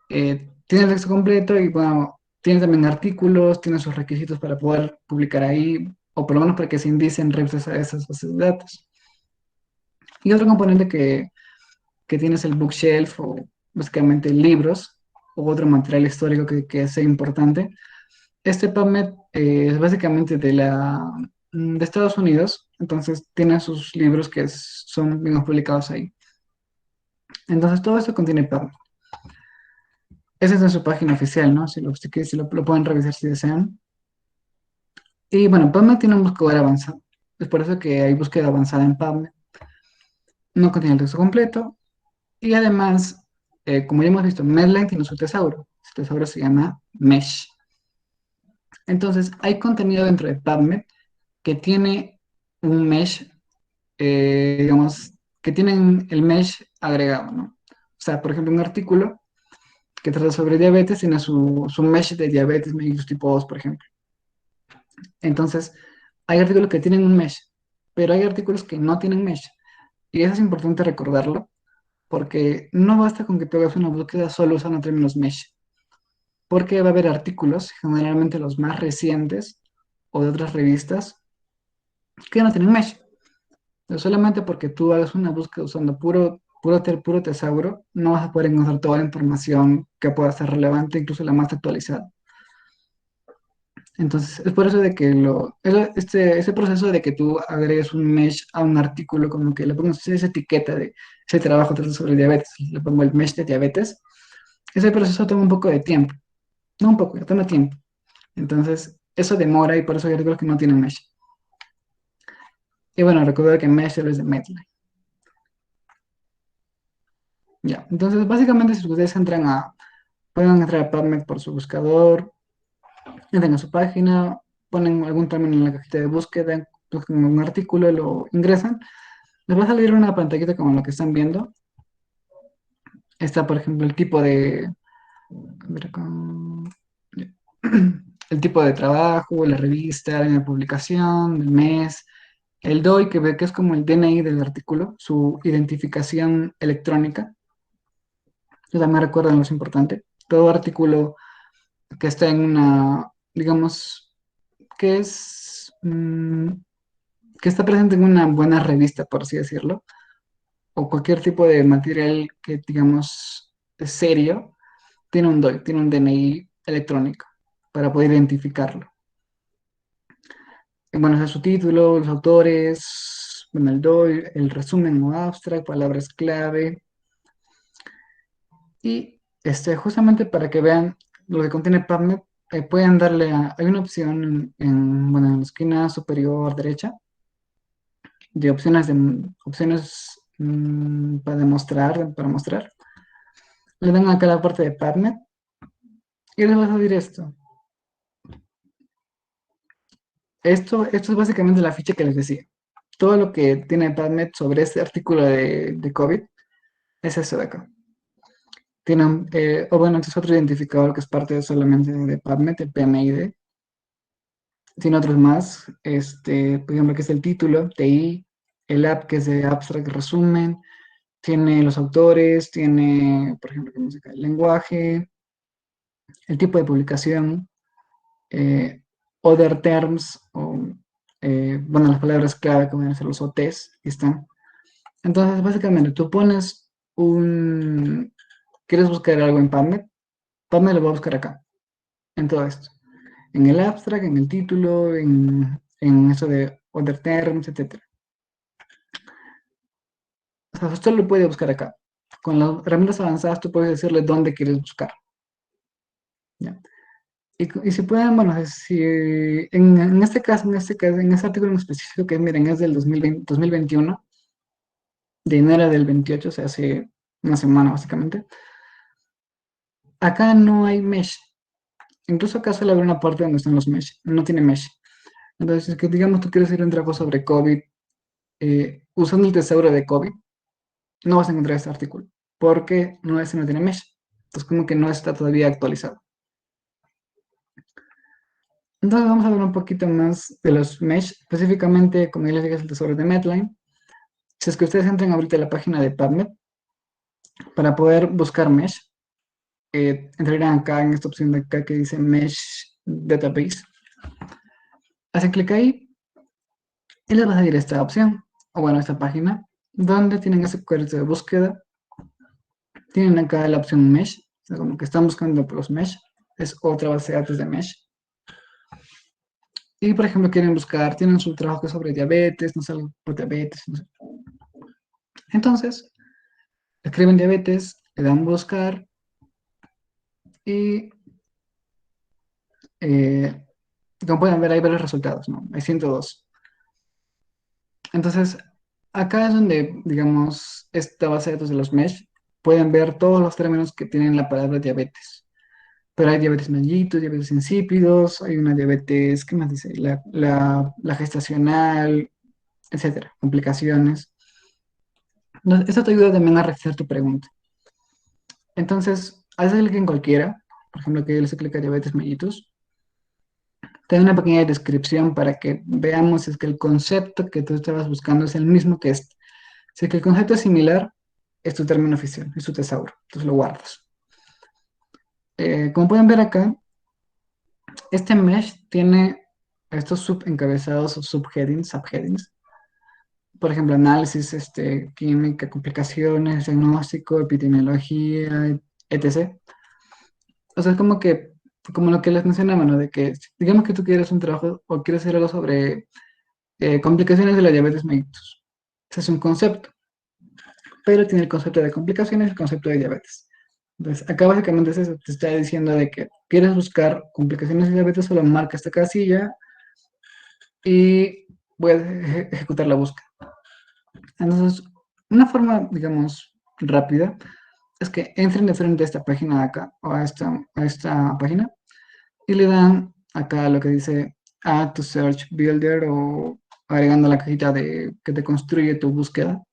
tiene el texto completo y bueno, tiene también artículos, tiene sus requisitos para poder publicar ahí, o por lo menos para que se indicen referencias a esas bases de datos. Y otro componente que tiene es el bookshelf, o básicamente libros, o otro material histórico que sea importante. Este PubMed es básicamente de Estados Unidos, entonces tiene sus libros que son bien publicados ahí. Entonces todo esto contiene PubMed. Esa es en su página oficial, ¿no? Si lo pueden revisar si desean. Y bueno, PubMed tiene un buscador avanzado. Es por eso que hay búsqueda avanzada en PubMed. No contiene el texto completo. Y además, como ya hemos visto, Medline tiene su tesauro. Su tesauro se llama Mesh. Entonces, hay contenido dentro de PubMed que tiene un mesh, digamos, que tienen el mesh agregado, ¿no? O sea, por ejemplo, un artículo que trata sobre diabetes tiene su mesh de diabetes mellitus tipo 2, por ejemplo. Entonces, hay artículos que tienen un mesh, pero hay artículos que no tienen mesh. Y eso es importante recordarlo, porque no basta con que tú hagas una búsqueda solo usando términos mesh, porque va a haber artículos, generalmente los más recientes o de otras revistas, que no tienen mesh. Pero solamente porque tú hagas una búsqueda usando puro tesauro, no vas a poder encontrar toda la información que pueda ser relevante, incluso la más actualizada. Entonces, es por eso de que ese proceso de que tú agregues un mesh a un artículo, como que le pongas esa etiqueta de ese trabajo trata sobre diabetes, le pongo el mesh de diabetes, ese proceso toma un poco de tiempo, no un poco, toma tiempo. Entonces, eso demora y por eso hay artículos que no tienen mesh. Y bueno, recuerda que mesh es de Medline. Ya, entonces básicamente si ustedes pueden entrar a PubMed por su buscador, entran a su página, ponen algún término en la cajita de búsqueda, buscan un artículo, lo ingresan, les va a salir una pantallita como lo que están viendo. Está, por ejemplo, el tipo de, a ver acá, el tipo de trabajo, la revista, la publicación, el mes, el DOI, que ve que es como el DNI del artículo, su identificación electrónica. Yo también recuerdo lo más importante. Todo artículo que está en una, digamos, que es, que está presente en una buena revista, por así decirlo, o cualquier tipo de material que, digamos, es serio, tiene un DOI, tiene un DNI electrónico para poder identificarlo. Y bueno, ese es su título, los autores, bueno, el DOI, el resumen o abstract, palabras clave, y justamente para que vean lo que contiene PubMed, pueden darle hay una opción bueno, en la esquina superior derecha de opciones para mostrar. Le dan acá la parte de PubMed y les va a salir esto. Esto es básicamente la ficha que les decía. Todo lo que tiene PubMed sobre este artículo de COVID es eso de acá. Tienen, o bueno, este es otro identificador que es parte solamente de PubMed, el PMID. Tiene otros más, por ejemplo, que es el título, TI, el app que es de Abstract Resumen, tiene los autores, tiene, por ejemplo, el lenguaje, el tipo de publicación, eh, other terms, bueno, las palabras clave que van a ser los OTs, que están. Entonces, básicamente, tú pones quieres buscar algo en PubMed, PubMed lo va a buscar acá, en todo esto. En el abstract, en el título, en eso de other terms, etc. O sea, usted lo puede buscar acá. Con las herramientas avanzadas tú puedes decirle dónde quieres buscar. ¿Ya? Y si pueden, bueno, si en este artículo en específico que miren es del 2020, 2021, de enero del 28, o sea, hace una semana básicamente, acá no hay mesh. Incluso acá solo hay una parte donde están los mesh, no tiene mesh. Entonces, que digamos tú quieres ir a un trabajo sobre COVID, usando el tesauro de COVID, no vas a encontrar este artículo, porque no tiene mesh. Entonces, como que no está todavía actualizado. Entonces, vamos a hablar un poquito más de los mesh, específicamente, como ya les dije, es el tesoro de Medline. Si es que ustedes entran ahorita a la página de PubMed, para poder buscar mesh, entrarán acá en esta opción de acá que dice Mesh Database. Hacen clic ahí y les va a salir esta opción, o bueno, esta página, donde tienen ese cuadrito de búsqueda. Tienen acá la opción Mesh, o sea, como que están buscando por los Mesh, es otra base de datos de Mesh. Y por ejemplo, quieren buscar, tienen su trabajo sobre diabetes, no sé, algo por diabetes, no sé. Entonces, escriben diabetes, le dan buscar y eh, como pueden ver, hay varios resultados, ¿no? Hay 102. Entonces, acá es donde, digamos, esta base de datos de los mesh, pueden ver todos los términos que tienen la palabra diabetes. Pero hay diabetes mellitus, diabetes insípidos, hay una diabetes, ¿qué más dice? La gestacional, etcétera, complicaciones. Entonces, esto te ayuda también a registrar tu pregunta. Entonces, haces clic en cualquiera, por ejemplo, que yo le clic a diabetes mellitus, te da una pequeña descripción para que veamos si es que el concepto que tú estabas buscando es el mismo que este. Si es que el concepto es similar, es tu término oficial, es tu tesauro, entonces lo guardas. Como pueden ver acá, este mesh tiene estos subencabezados o subheadings. Por ejemplo, análisis, química, complicaciones, diagnóstico, epidemiología, etc. O sea, es como lo que les mencionaba, ¿no? De que, digamos que tú quieres un trabajo o quieres hacer algo sobre complicaciones de la diabetes mellitus. Ese es un concepto, pero tiene el concepto de complicaciones y el concepto de diabetes. Entonces, acá básicamente es eso, te está diciendo de que quieres buscar complicaciones de diabetes, solo marca esta casilla y puedes ejecutar la búsqueda. Entonces, una forma, digamos, rápida es que entren de frente a esta página de acá o a esta página y le dan acá lo que dice Add to Search Builder o agregando la cajita de que te construye tu búsqueda.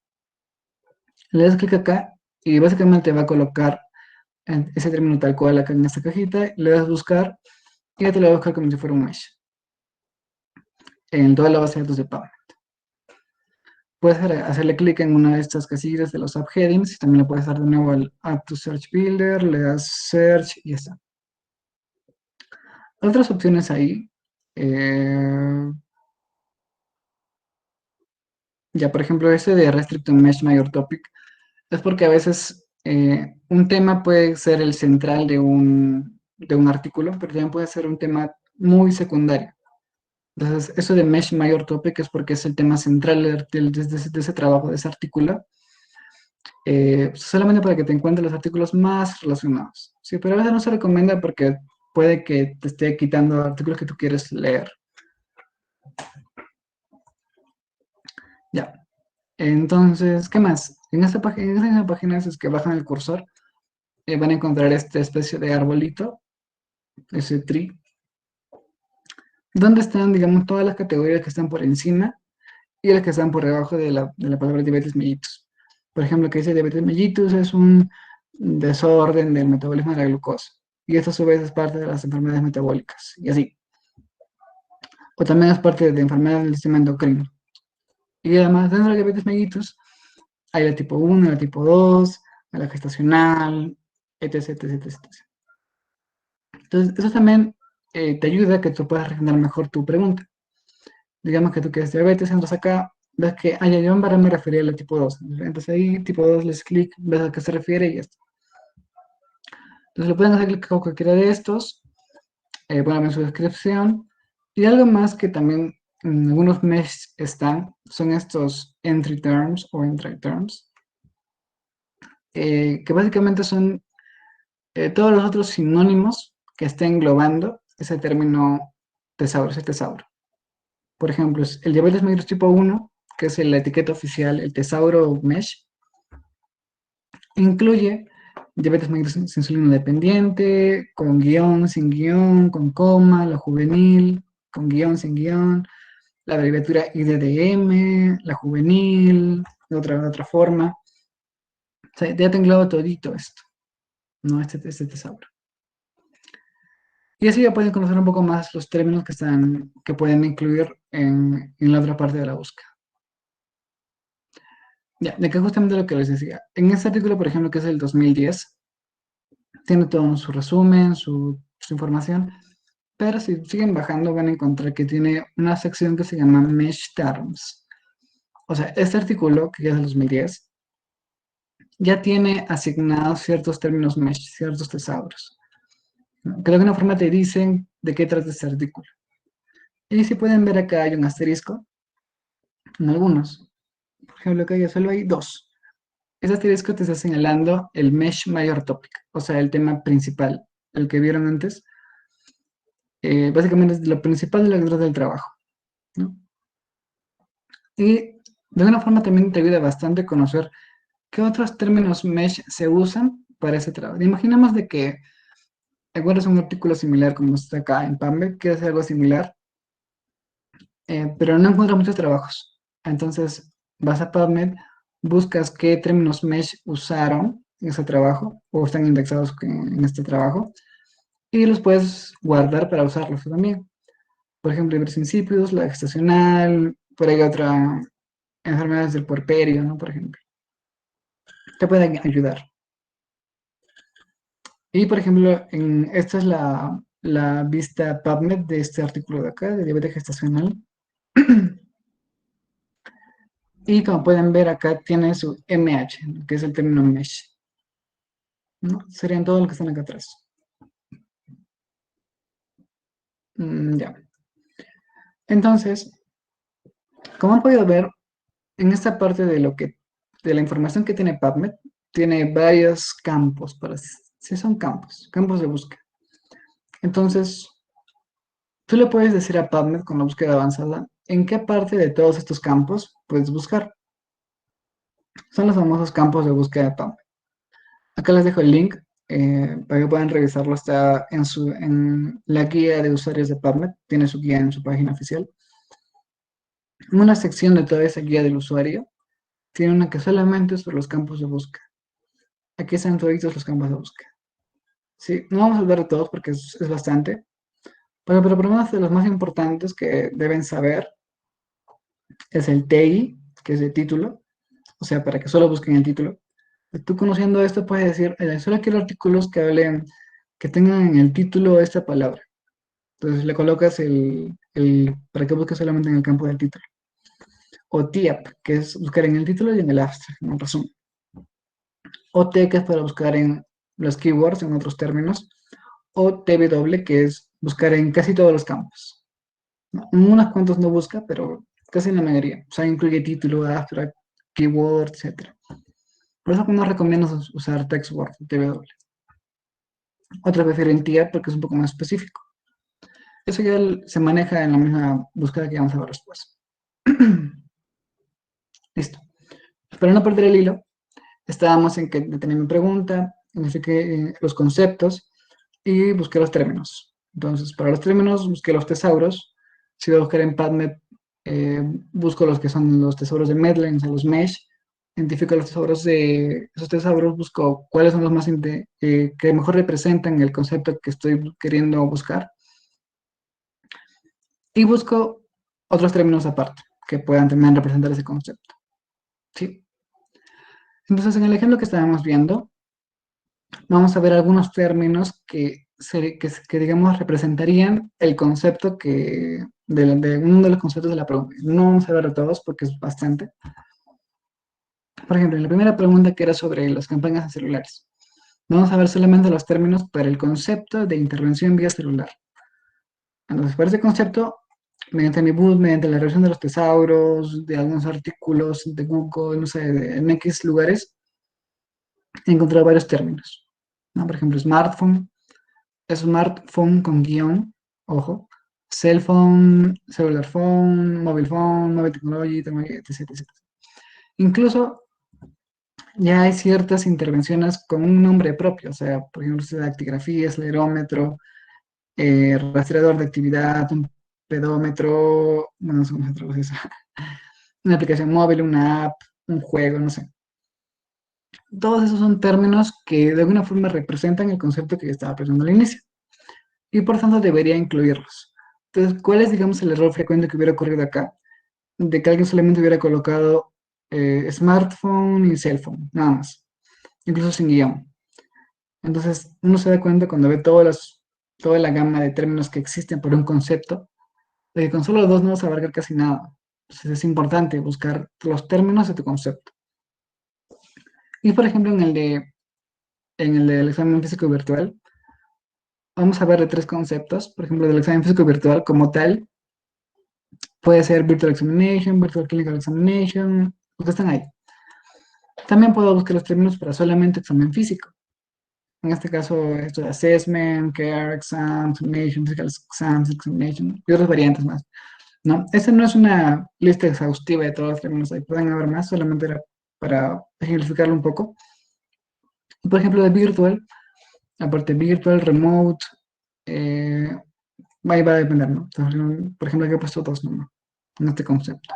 Le das clic acá y básicamente va a colocar ese término tal cual acá en esta cajita, le das buscar y ya te lo va a buscar como si fuera un mesh en toda la base de datos de PubMed. Puedes hacerle clic en una de estas casillas de los subheadings y también le puedes dar de nuevo al Add to Search Builder, le das Search y ya está. Otras opciones ahí, ya por ejemplo ese de Restrict to Mesh Major Topic, es porque a veces un tema puede ser el central de un artículo, pero también puede ser un tema muy secundario. Entonces, eso de Mesh Major Topic es porque es el tema central de ese trabajo, de ese artículo, solamente para que te encuentres los artículos más relacionados. Sí, pero a veces no se recomienda porque puede que te esté quitando artículos que tú quieres leer. Ya. Entonces, ¿qué más? En esa página, si es que bajan el cursor, van a encontrar esta especie de arbolito, ese tree, donde están, digamos, todas las categorías que están por encima y las que están por debajo de la palabra diabetes mellitus. Por ejemplo, que dice diabetes mellitus es un desorden del metabolismo de la glucosa. Y esto a su vez es parte de las enfermedades metabólicas. Y así. O también es parte de enfermedades del sistema endocrino. Y además, dentro de la diabetes mellitus, hay la tipo 1, la tipo 2, la gestacional, etc, etc, etc, etc. Entonces, eso también te ayuda a que tú puedas refinar mejor tu pregunta. Digamos que tú quieres diabetes, entras acá, ves que, ay, yo en verdad me refería a la tipo 2. Entonces ahí, tipo 2, les clic, ves a qué se refiere y ya está. Entonces le pueden hacer clic a cualquiera de estos, ponen en su descripción. Y algo más que también en algunos mesh están, son estos entry terms o entry terms, que básicamente son todos los otros sinónimos que estén englobando ese término tesauro, ese tesauro. Por ejemplo, el diabetes mellitus tipo 1, que es la etiqueta oficial, el tesauro mesh, incluye diabetes mellitus insulino dependiente, con guión, sin guión, con coma, la juvenil, con guión, sin guión, la abreviatura IDDM, la juvenil, de otra forma. O sea, ya te engloba todito esto, ¿no? Este tesauro. Y así ya pueden conocer un poco más los términos que pueden incluir en la otra parte de la búsqueda. Ya, de que justamente lo que les decía. En este artículo, por ejemplo, que es el 2010, tiene todo su resumen, su información, pero si siguen bajando van a encontrar que tiene una sección que se llama Mesh Terms. O sea, este artículo, que ya es del 2010, ya tiene asignados ciertos términos mesh, ciertos tesauros, ¿no? Que de alguna forma te dicen de qué trata este artículo. Y si pueden ver acá hay un asterisco en algunos. Por ejemplo, acá ya solo hay dos. Ese asterisco te está señalando el Mesh Major Topic, o sea, el tema principal, el que vieron antes. Básicamente es lo principal de la letras del trabajo, ¿no? Y de alguna forma también te ayuda bastante a conocer qué otros términos mesh se usan para ese trabajo. Imaginemos de que encuentras un artículo similar como está acá en PubMed, que es algo similar, pero no encuentras muchos trabajos. Entonces vas a PubMed, buscas qué términos mesh usaron en ese trabajo o están indexados en este trabajo y los puedes guardar para usarlos también. Por ejemplo, hipersensipidos, la gestacional, por ahí otra, enfermedades del puerperio, ¿no? Por ejemplo. Te pueden ayudar. Y, por ejemplo, esta es la vista PubMed de este artículo de acá, de diabetes gestacional. Y como pueden ver acá tiene su MH, ¿no? Que es el término mesh, ¿no? Serían todos los que están acá atrás. Ya. Entonces, como han podido ver, en esta parte de la información que tiene PubMed, tiene varios campos, por así Sí, son campos de búsqueda. Entonces, tú le puedes decir a PubMed con la búsqueda avanzada en qué parte de todos estos campos puedes buscar. Son los famosos campos de búsqueda de PubMed. Acá les dejo el link para que puedan revisarlo. Está en la guía de usuarios de PubMed. Tiene su guía en su página oficial. En una sección de toda esa guía del usuario, tiene una que solamente es sobre los campos de búsqueda. Aquí están todos los campos de búsqueda. Sí, no vamos a hablar de todos porque es bastante, pero por lo menos de los más importantes que deben saber es el TI, que es el título, o sea, para que solo busquen el título. Tú conociendo esto puedes decir, solo quiero artículos que hablen, que tengan en el título esta palabra. Entonces le colocas para que busques solamente en el campo del título. O TIAP, que es buscar en el título y en el abstract, en resumen. O T, que es para buscar en los keywords, en otros términos. O TW, que es buscar en casi todos los campos. ¿No? En unos cuantos no busca, pero casi en la mayoría. O sea, incluye título, abstract, keyword, etc. Por eso no recomiendo usar TextWord, TW. Otros prefieren TIAP porque es un poco más específico. Eso ya se maneja en la misma búsqueda que vamos a ver después. Listo. Para no perder el hilo, estábamos en que detener mi pregunta, identifiqué los conceptos y busqué los términos. Entonces, para los términos, busqué los tesauros. Si voy a buscar en PubMed, busco los que son los tesauros de Medline, o sea, los mesh. Identifico los tesauros de esos tesauros, busco cuáles son los más que mejor representan el concepto que estoy queriendo buscar. Y busco otros términos aparte que puedan también representar ese concepto. ¿Sí? Entonces, en el ejemplo que estábamos viendo, vamos a ver algunos términos que, digamos, representarían el concepto de uno de los conceptos de la pregunta. No vamos a ver de todos porque es bastante. Por ejemplo, en la primera pregunta que era sobre las campañas de celulares, vamos a ver solamente los términos para el concepto de intervención vía celular. Entonces, para ese concepto, mediante mi boot, mediante la revisión de los tesauros, de algunos artículos de Google, no sé, en X lugares, he encontrado varios términos, ¿no? Por ejemplo, smartphone con guión, ojo, cell phone, cellular phone, mobile technology, etc, etc. Incluso ya hay ciertas intervenciones con un nombre propio, o sea, por ejemplo, dactigrafía, acelerómetro, rastreador de actividad, un pedómetro, bueno, no sé cómo se traduce eso, una aplicación móvil, una app, un juego, no sé. Todos esos son términos que de alguna forma representan el concepto que yo estaba presentando al inicio y por tanto debería incluirlos. Entonces, ¿cuál es, digamos, el error frecuente que hubiera ocurrido acá? De que alguien solamente hubiera colocado smartphone y cell phone, nada más, incluso sin guión. Entonces, uno se da cuenta cuando ve toda la gama de términos que existen por un concepto, de que con solo dos no vas a abarcar casi nada. Entonces, es importante buscar los términos de tu concepto. Y, por ejemplo, en el del examen físico virtual, vamos a ver de tres conceptos. Por ejemplo, del examen físico virtual como tal, puede ser Virtual Examination, Virtual Clinical Examination, los que están ahí. También puedo buscar los términos para solamente examen físico. En este caso, esto de Assessment, Care Exam, Examination, Physical Exams, Examination y otras variantes más, ¿no? Esta no es una lista exhaustiva de todos los términos, ahí pueden haber más, solamente era para ejemplificarlo un poco. Y por ejemplo, de Virtual, aparte Virtual, Remote, eh, ahí va a depender, ¿no? Entonces, por ejemplo, aquí he puesto dos nomás en este concepto.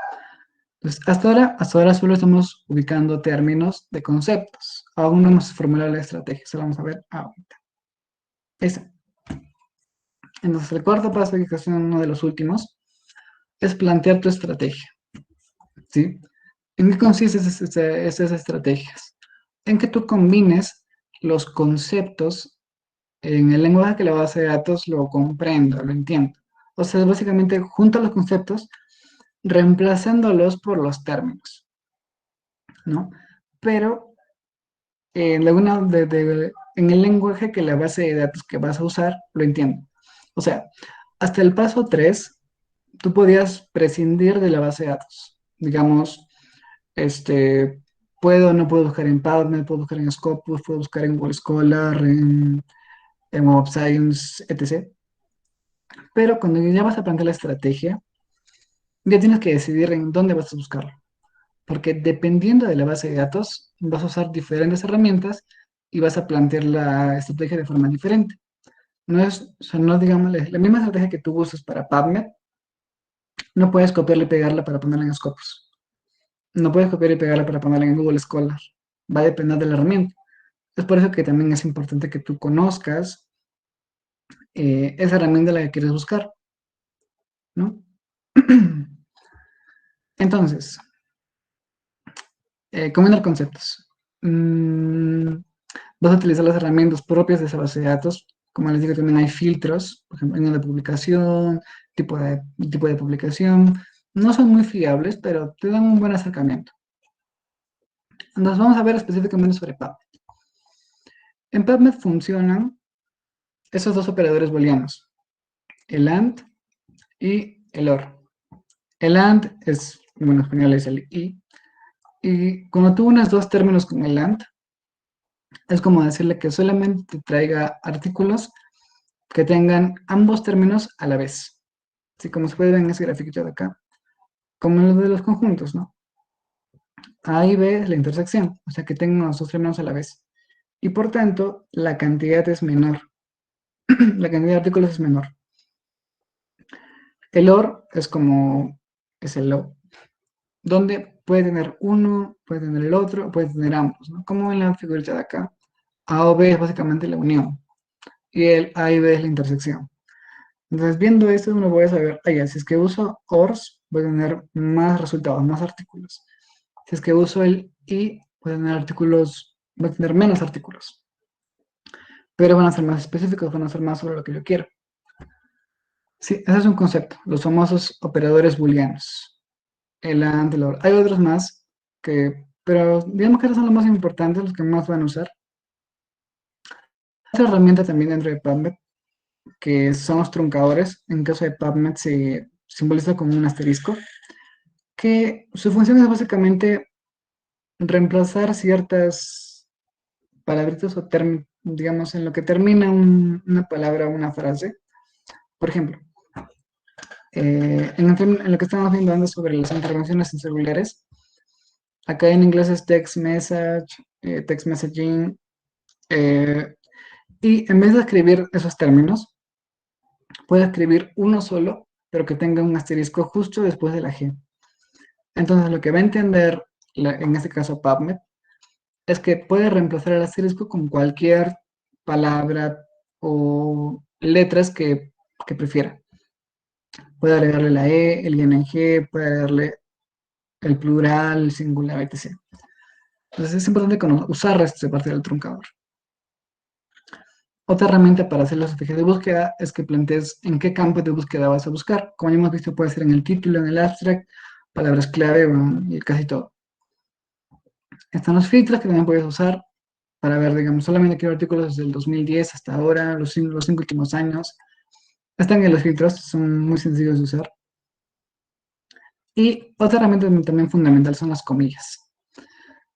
Entonces, hasta ahora solo estamos ubicando términos de conceptos. Aún no hemos formulado la estrategia, eso lo vamos a ver ahorita. Ese. Entonces, el cuarto paso, que es uno de los últimos, es plantear tu estrategia. ¿Sí? ¿En qué consisten esas estrategias? En que tú combines los conceptos en el lenguaje que la base de datos lo comprenda, lo entienda. O sea, básicamente junta los conceptos reemplazándolos por los términos, ¿no? Pero en el lenguaje que la base de datos que vas a usar lo entiende. O sea, hasta el paso 3 tú podías prescindir de la base de datos. Digamos, este, puedo o no puedo buscar en PubMed, puedo buscar en Scopus, puedo buscar en Google Scholar, en Web of Science, etc. Pero cuando ya vas a plantear la estrategia, ya tienes que decidir en dónde vas a buscarlo. Porque dependiendo de la base de datos, vas a usar diferentes herramientas y vas a plantear la estrategia de forma diferente. No es, o sea, no digamos, la misma estrategia que tú usas para PubMed, no puedes copiarla y pegarla para ponerla en Scopus. No puedes copiar y pegarla para ponerla en Google Scholar. Va a depender de la herramienta. Es por eso que también es importante que tú conozcas esa herramienta la que quieres buscar, ¿no? Entonces, combinar conceptos. Mm, Vas a utilizar las herramientas propias de esa base de datos. Como les digo, también hay filtros, por ejemplo, año de publicación, tipo de publicación. No son muy fiables, pero te dan un buen acercamiento. Entonces vamos a ver específicamente sobre PubMed. En PubMed funcionan esos dos operadores booleanos, el AND y el OR. El AND es, bueno, en español es el y cuando tú unes dos términos con el AND, es como decirle que solamente te traiga artículos que tengan ambos términos a la vez. Así como se puede ver en ese grafiquito de acá, como en lo de los conjuntos, ¿no? A y B es la intersección, o sea que tengan los dos términos a la vez. Y por tanto, la cantidad es menor. La cantidad de artículos es menor. El OR es el O, donde puede tener uno, puede tener el otro, puede tener ambos, ¿no? Como en la figurita de acá. A o B es básicamente la unión, y el A y B es la intersección. Entonces, viendo esto, uno puede saber, ya, si es que uso ORs, voy a tener más resultados, más artículos. Si es que uso el I, voy a tener voy a tener menos artículos, pero van a ser más específicos, van a ser más sobre lo que yo quiero. Sí, ese es un concepto, los famosos operadores booleanos. El AND, el OR. Hay otros más pero digamos que esos son los más importantes, los que más van a usar. Otra herramienta también dentro de PubMed, que son los truncadores. En caso de PubMed se simboliza con un asterisco, que su función es básicamente reemplazar ciertas palabritas o términos, digamos, en lo que termina una palabra o una frase. Por ejemplo, en lo que estamos viendo antes sobre las intervenciones en celulares, acá en inglés es text message, text messaging, eh, y en vez de escribir esos términos, puede escribir uno solo, pero que tenga un asterisco justo después de la G. Entonces, lo que va a entender, en este caso PubMed, es que puede reemplazar el asterisco con cualquier palabra o letras que prefiera. Puede agregarle la E, el ING, puede agregarle el plural, el singular, etc. Entonces es importante usar esta parte del truncador. Otra herramienta para hacer la estrategia de búsqueda es que plantees en qué campo de búsqueda vas a buscar. Como ya hemos visto, puede ser en el título, en el abstract, palabras clave, bueno, y casi todo. Están los filtros que también puedes usar para ver, digamos, solamente quiero artículos desde el 2010 hasta ahora, los 5 últimos años. Están en los filtros, son muy sencillos de usar. Y otra herramienta también fundamental son las comillas.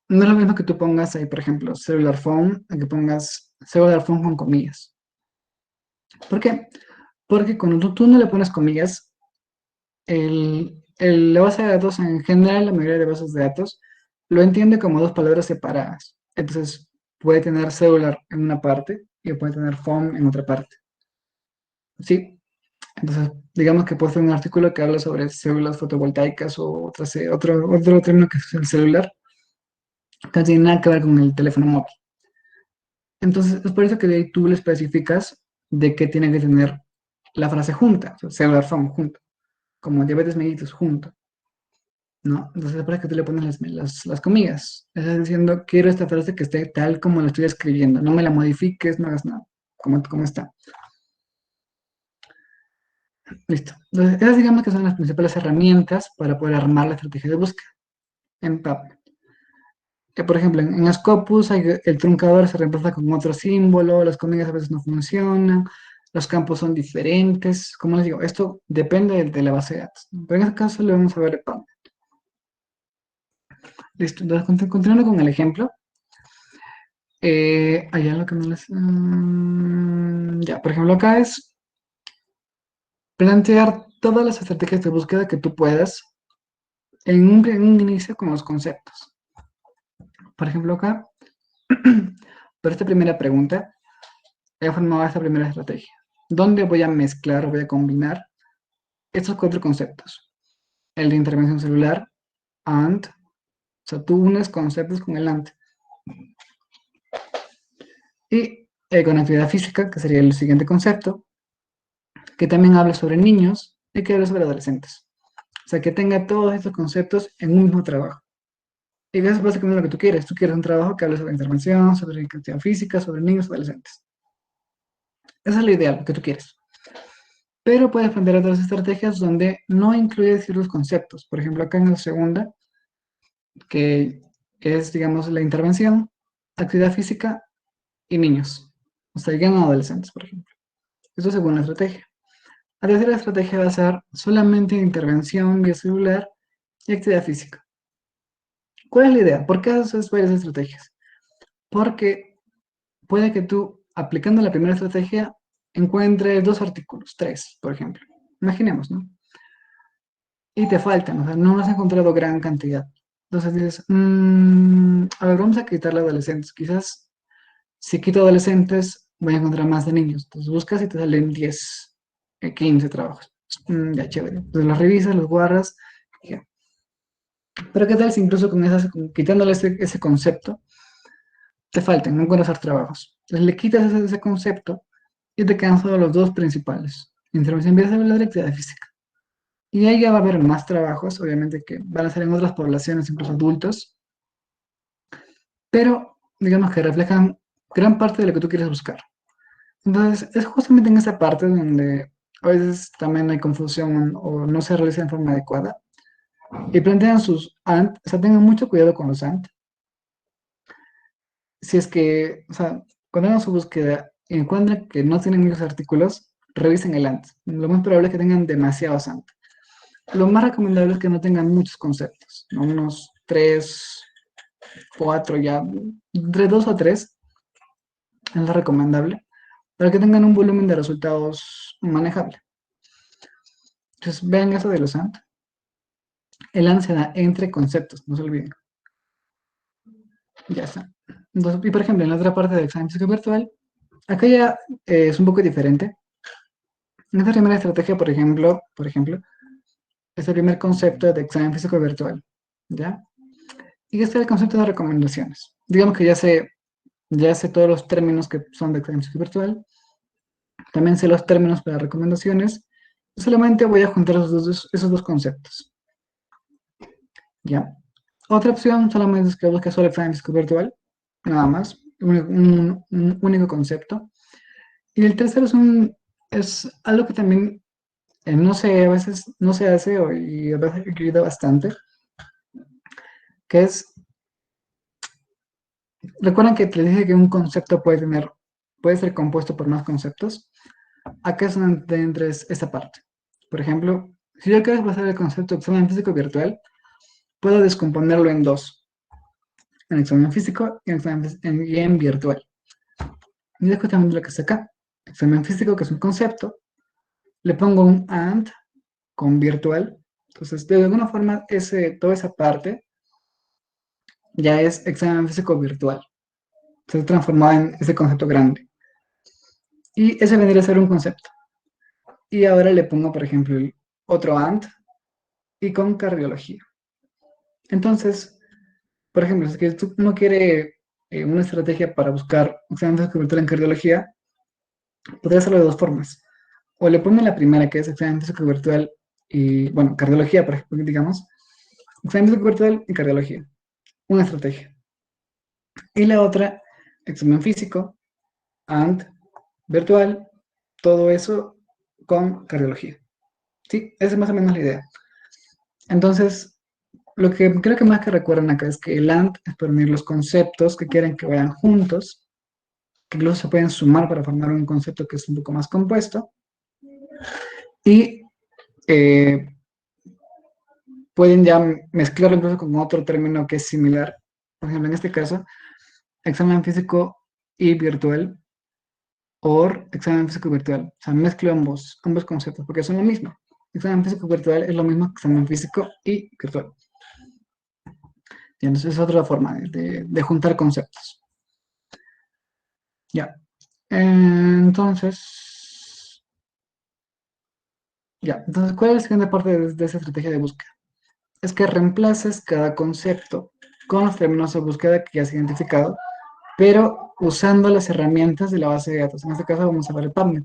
No es lo mismo que tú pongas ahí, por ejemplo, cellular phone, a que pongas cellular phone con comillas. ¿Por qué? Porque cuando tú no le pones comillas, la base de datos, en general, la mayoría de bases de datos, lo entiende como dos palabras separadas. Entonces, puede tener cellular en una parte y puede tener phone en otra parte. ¿Sí? Entonces, digamos que puede ser un artículo que habla sobre células fotovoltaicas o otro término que es el celular, que no tiene nada que ver con el teléfono móvil. Entonces, es por eso que de ahí tú le especificas de qué tiene que tener la frase junta, o sea, cellular phone junto, como diabetes mellitus junto, ¿no? Entonces, es por eso que tú le pones las comillas. Estás diciendo, quiero esta frase que esté tal como la estoy escribiendo, no me la modifiques, no hagas nada, como está. Listo. Entonces, esas digamos que son las principales herramientas para poder armar la estrategia de búsqueda en PubMed. Que, por ejemplo, en Scopus el truncador se reemplaza con otro símbolo, las comillas a veces no funcionan, los campos son diferentes. Como les digo, esto depende de la base de datos, ¿no? Pero en este caso le vamos a ver el PubMed. Listo, entonces continuando con el ejemplo. Allá lo que no les... ya, por ejemplo, acá es plantear todas las estrategias de búsqueda que tú puedas en un inicio con los conceptos. Por ejemplo, acá, para esta primera pregunta, he formado esta primera estrategia. ¿Dónde voy a mezclar o voy a combinar estos cuatro conceptos? El de intervención celular, AND, o sea, tú unes conceptos con el AND. Y con actividad física, que sería el siguiente concepto, que también habla sobre niños y que habla sobre adolescentes. O sea, que tenga todos estos conceptos en un mismo trabajo. Y eso es básicamente lo que tú quieres. Tú quieres un trabajo que hable sobre intervención, sobre actividad física, sobre niños y adolescentes. Esa es la ideal, lo que tú quieres. Pero puedes plantear otras estrategias donde no incluyes ciertos conceptos. Por ejemplo, acá en la segunda, que es, digamos, la intervención, actividad física y niños. O sea, ya no adolescentes, por ejemplo. Eso según la estrategia. La tercera estrategia va a ser solamente intervención vía celular y actividad física. ¿Cuál es la idea? ¿Por qué haces varias estrategias? Porque puede que tú, aplicando la primera estrategia, encuentres dos artículos, tres, por ejemplo. Imaginemos, ¿no? Y te faltan, o sea, no has encontrado gran cantidad. Entonces dices, a ver, vamos a quitarle adolescentes. Quizás si quito adolescentes, voy a encontrar más de niños. Entonces buscas y te salen 10, 15 trabajos. Ya, chévere. Entonces los revisas, los guardas. Ya. Pero ¿qué tal si incluso con esas, quitándole ese concepto, te faltan, no encuentras trabajos? Entonces le quitas ese concepto y te quedan solo los dos principales. Intervención vía celular y actividad física. Y ahí ya va a haber más trabajos, obviamente que van a ser en otras poblaciones, incluso adultos, pero digamos que reflejan gran parte de lo que tú quieres buscar. Entonces, es justamente en esa parte donde a veces también hay confusión o no se realiza de forma adecuada. Y plantean sus ANT, o sea, tengan mucho cuidado con los ANT. Si es que, o sea, cuando hagan su búsqueda y encuentran que no tienen muchos artículos, revisen el ANT. Lo más probable es que tengan demasiados ANT. Lo más recomendable es que no tengan muchos conceptos, ¿no? Unos tres, cuatro ya, entre dos o tres es lo recomendable, para que tengan un volumen de resultados manejable. Entonces, vean eso de los ANT. El ANT se da entre conceptos, no se olviden. Ya está. Entonces, y por ejemplo, en la otra parte del examen físico virtual, acá ya es un poco diferente. En esta primera estrategia, por ejemplo, es el primer concepto de examen físico virtual, ¿ya? Y este es el concepto de recomendaciones. Digamos que ya sé todos los términos que son de examen físico virtual, también sé los términos para recomendaciones, solamente voy a juntar esos dos conceptos, ¿ya? Otra opción solamente es que busque solo examen físico virtual, nada más, un único concepto. Y el tercero es algo que también no sé, a veces no se hace y a veces ayuda bastante, que es, recuerdan que te dije que un concepto puede ser compuesto por más conceptos. Acá es donde entra esta parte. Por ejemplo, si yo quiero pasar el concepto de examen físico virtual, puedo descomponerlo en dos, en examen físico y en virtual. Y es justamente lo que está acá. Examen físico, que es un concepto, le pongo un AND con virtual. Entonces, de alguna forma, toda esa parte ya es examen físico virtual. Se ha transformado en ese concepto grande. Y ese vendría a ser un concepto. Y ahora le pongo, por ejemplo, el otro AND y con cardiología. Entonces, por ejemplo, si es que tú no quiere una estrategia para buscar examen físico virtual en cardiología, podría hacerlo de dos formas. O le pone la primera, que es examen físico virtual y, bueno, cardiología, por ejemplo, digamos, examen físico virtual y cardiología. Una estrategia. Y la otra, examen físico, AND, virtual, todo eso con cardiología. Sí, esa es más o menos la idea. Entonces, lo que creo que más que recuerdan acá es que el AND es para unir los conceptos que quieren que vayan juntos, que incluso se pueden sumar para formar un concepto que es un poco más compuesto. Y eh, pueden ya mezclarlo incluso con otro término que es similar. Por ejemplo, en este caso, examen físico y virtual, o examen físico virtual. O sea, mezclo ambos conceptos porque son lo mismo. Examen físico virtual es lo mismo que examen físico y virtual. Y entonces es otra forma de juntar conceptos. Ya. Entonces, ya. Entonces, ¿cuál es la siguiente parte de esa estrategia de búsqueda? Es que reemplaces cada concepto con los términos de búsqueda que ya has identificado, pero usando las herramientas de la base de datos. En este caso vamos a ver el PubMed.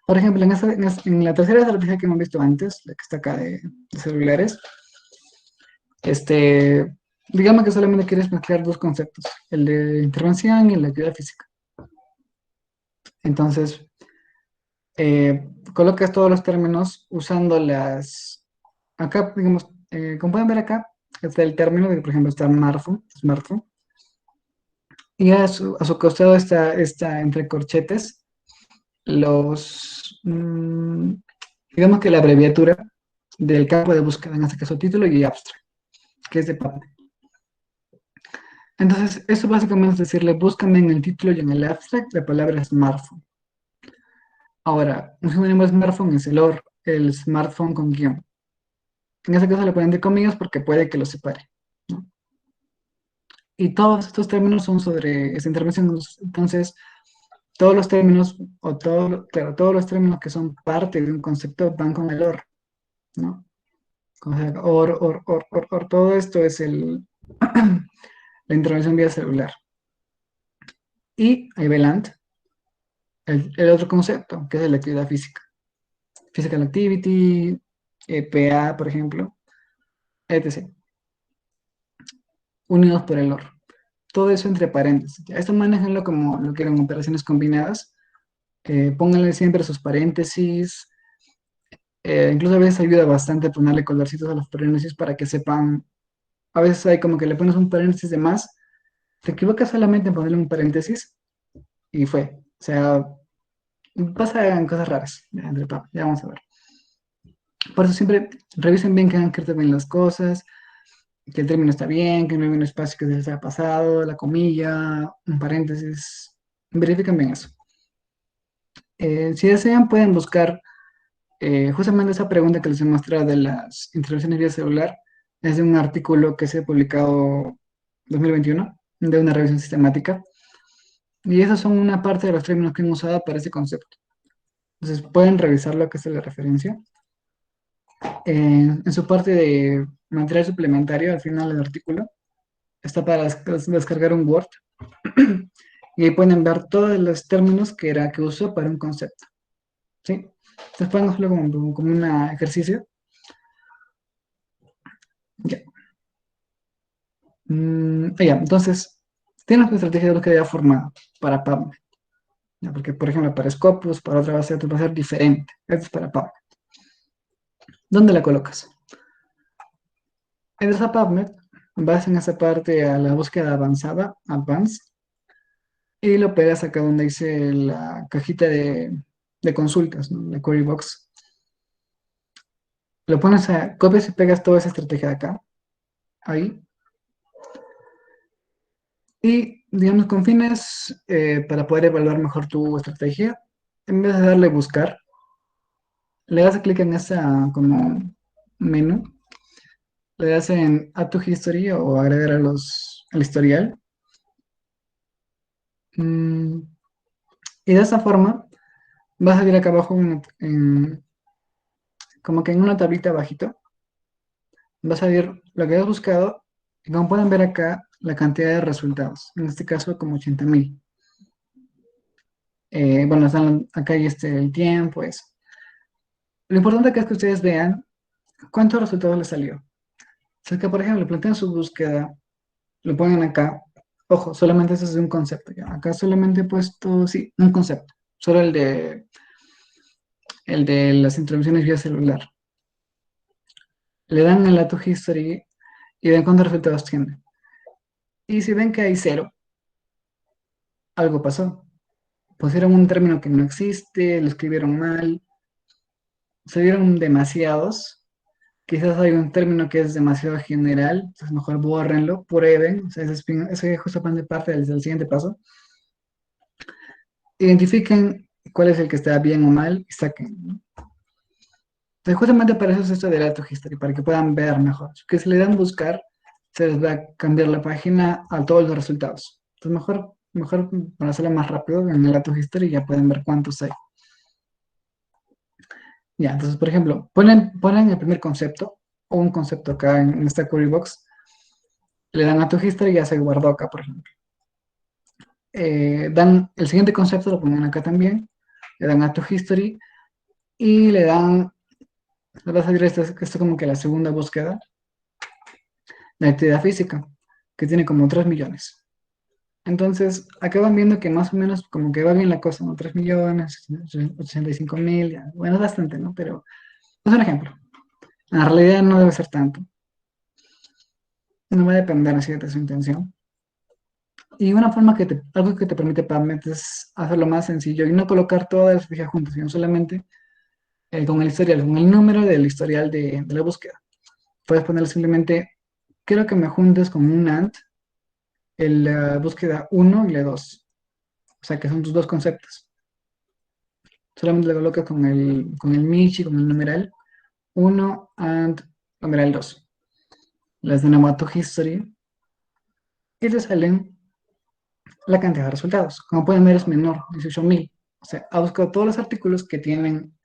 Por ejemplo, en la tercera estrategia que hemos visto antes, la que está acá de celulares, este, digamos que solamente quieres mezclar dos conceptos, el de intervención y el de actividad física. Entonces, colocas todos los términos usando acá, digamos, como pueden ver acá, está el término de, por ejemplo, está smartphone, y a su costado está entre corchetes digamos que la abreviatura del campo de búsqueda, en este caso título y abstract, que es de PubMed. Entonces, eso básicamente es decirle, búscame en el título y en el abstract la palabra smartphone. Ahora, un sinónimo de smartphone es el smartphone con guión. En este caso le ponen de comillas porque puede que lo separe, ¿no? Y todos estos términos son sobre esa intervención. Entonces, todos los términos, claro, todos los términos que son parte de un concepto van con el ¿no? O sea, todo esto es la intervención vía celular. Y ahí va el otro concepto, que es la actividad física. Physical activity, PA, por ejemplo, etc. Unidos por el OR. Todo eso entre paréntesis. Esto manéjenlo como lo quieren operaciones combinadas. Pónganle siempre sus paréntesis. Incluso a veces ayuda bastante ponerle colorcitos a los paréntesis para que sepan. A veces hay como que le pones un paréntesis de más, te equivocas solamente en ponerle un paréntesis y fue. O sea, pasan cosas raras. Ya vamos a ver. Por eso siempre revisen bien que hayan escrito bien las cosas, que el término está bien, que no hay un espacio que se les haya pasado, la comilla, un paréntesis. Verifiquen bien eso. Si desean, pueden buscar justamente esa pregunta que les he mostrado de las intervenciones vía celular. Es de un artículo que se ha publicado 2021 de una revisión sistemática. Y esos son una parte de los términos que hemos usado para ese concepto. Entonces pueden revisar lo que es la referencia. En su parte de material suplementario, al final del artículo, está para descargar un Word. Y ahí pueden ver todos los términos que usó para un concepto. ¿Sí? Entonces pueden hacerlo como un ejercicio. Ya. Ya. Entonces, tienes una estrategia de búsqueda ya formada para PubMed. ¿Ya? Porque, por ejemplo, para Scopus, para otra base de datos va a ser diferente. Esto es para PubMed. ¿Dónde la colocas? En esa PubMed vas en esa parte a la búsqueda avanzada, Advanced, y lo pegas acá donde dice la cajita de consultas, ¿no? La query box. Lo pones copias y pegas toda esa estrategia de acá, ahí. Y, digamos, con fines para poder evaluar mejor tu estrategia, en vez de darle buscar, le das clic en esa como menú, le das en Add to History o agregar al historial. Mm, y de esa forma vas a ir acá abajo como que en una tablita abajito, vas a ver lo que has buscado y como pueden ver acá la cantidad de resultados, en este caso como 80.000. Bueno, están acá y el tiempo, eso. Lo importante acá es que ustedes vean cuántos resultados les salió. Si es que, por ejemplo, plantean su búsqueda, lo ponen acá. Ojo, solamente eso es de un concepto. ¿Ya? Acá solamente he puesto, sí, un concepto. Solo el de las intervenciones vía celular. Le dan el dato history y ven cuántos resultados tiene. Y si ven que hay cero, algo pasó. Pusieron un término que no existe, lo escribieron mal, se dieron demasiados. Quizás hay un término que es demasiado general, entonces mejor bórrenlo, prueben, o sea, ese es justamente parte del siguiente paso. Identifiquen cuál es el que está bien o mal y saquen, ¿no? Entonces, justamente para eso es esto del Auto History, para que puedan ver mejor. Que si le dan buscar, se les va a cambiar la página a todos los resultados. Entonces, mejor para hacerlo más rápido, en el Auto History ya pueden ver cuántos hay. Ya, entonces, por ejemplo, ponen el primer concepto, o un concepto acá en esta query box, le dan Auto History y ya se guardó acá, por ejemplo. Dan el siguiente concepto, lo ponen acá también, le dan Auto History y le va a salir esto como que la segunda búsqueda, la actividad física, que tiene como 3 millones. Entonces, acá van viendo que más o menos como que va bien la cosa, ¿no? 3 millones, 85.000, bueno, es bastante, ¿no? Pero es un ejemplo. En realidad no debe ser tanto. No va a depender así de su intención. Y una forma algo que te permite PubMed es hacerlo más sencillo y no colocar todas las fichas juntas, sino solamente con el historial, con el número del historial de la búsqueda. Puedes ponerle simplemente, quiero que me juntes con un AND, la búsqueda uno y la 2. O sea, que son tus dos conceptos. Solamente le colocas con el Michi, con el numeral uno and numeral 2. Les dan a tu history y te salen la cantidad de resultados. Como pueden ver es menor, 18.000. O sea, ha buscado todos los artículos que tienen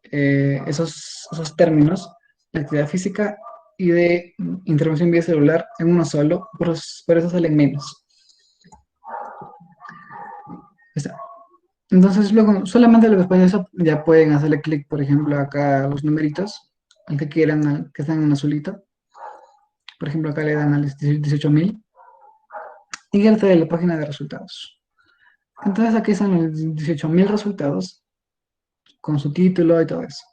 esos términos de actividad física y de intervención vía celular en uno solo, por eso salen menos. Está. Entonces, luego, solamente después de eso, ya pueden hacerle clic, por ejemplo, acá a los numeritos, al que quieran, que están en azulito. Por ejemplo, acá le dan al 18.000 y ya está en la página de resultados. Entonces, aquí están los 18.000 resultados con su título y todo eso.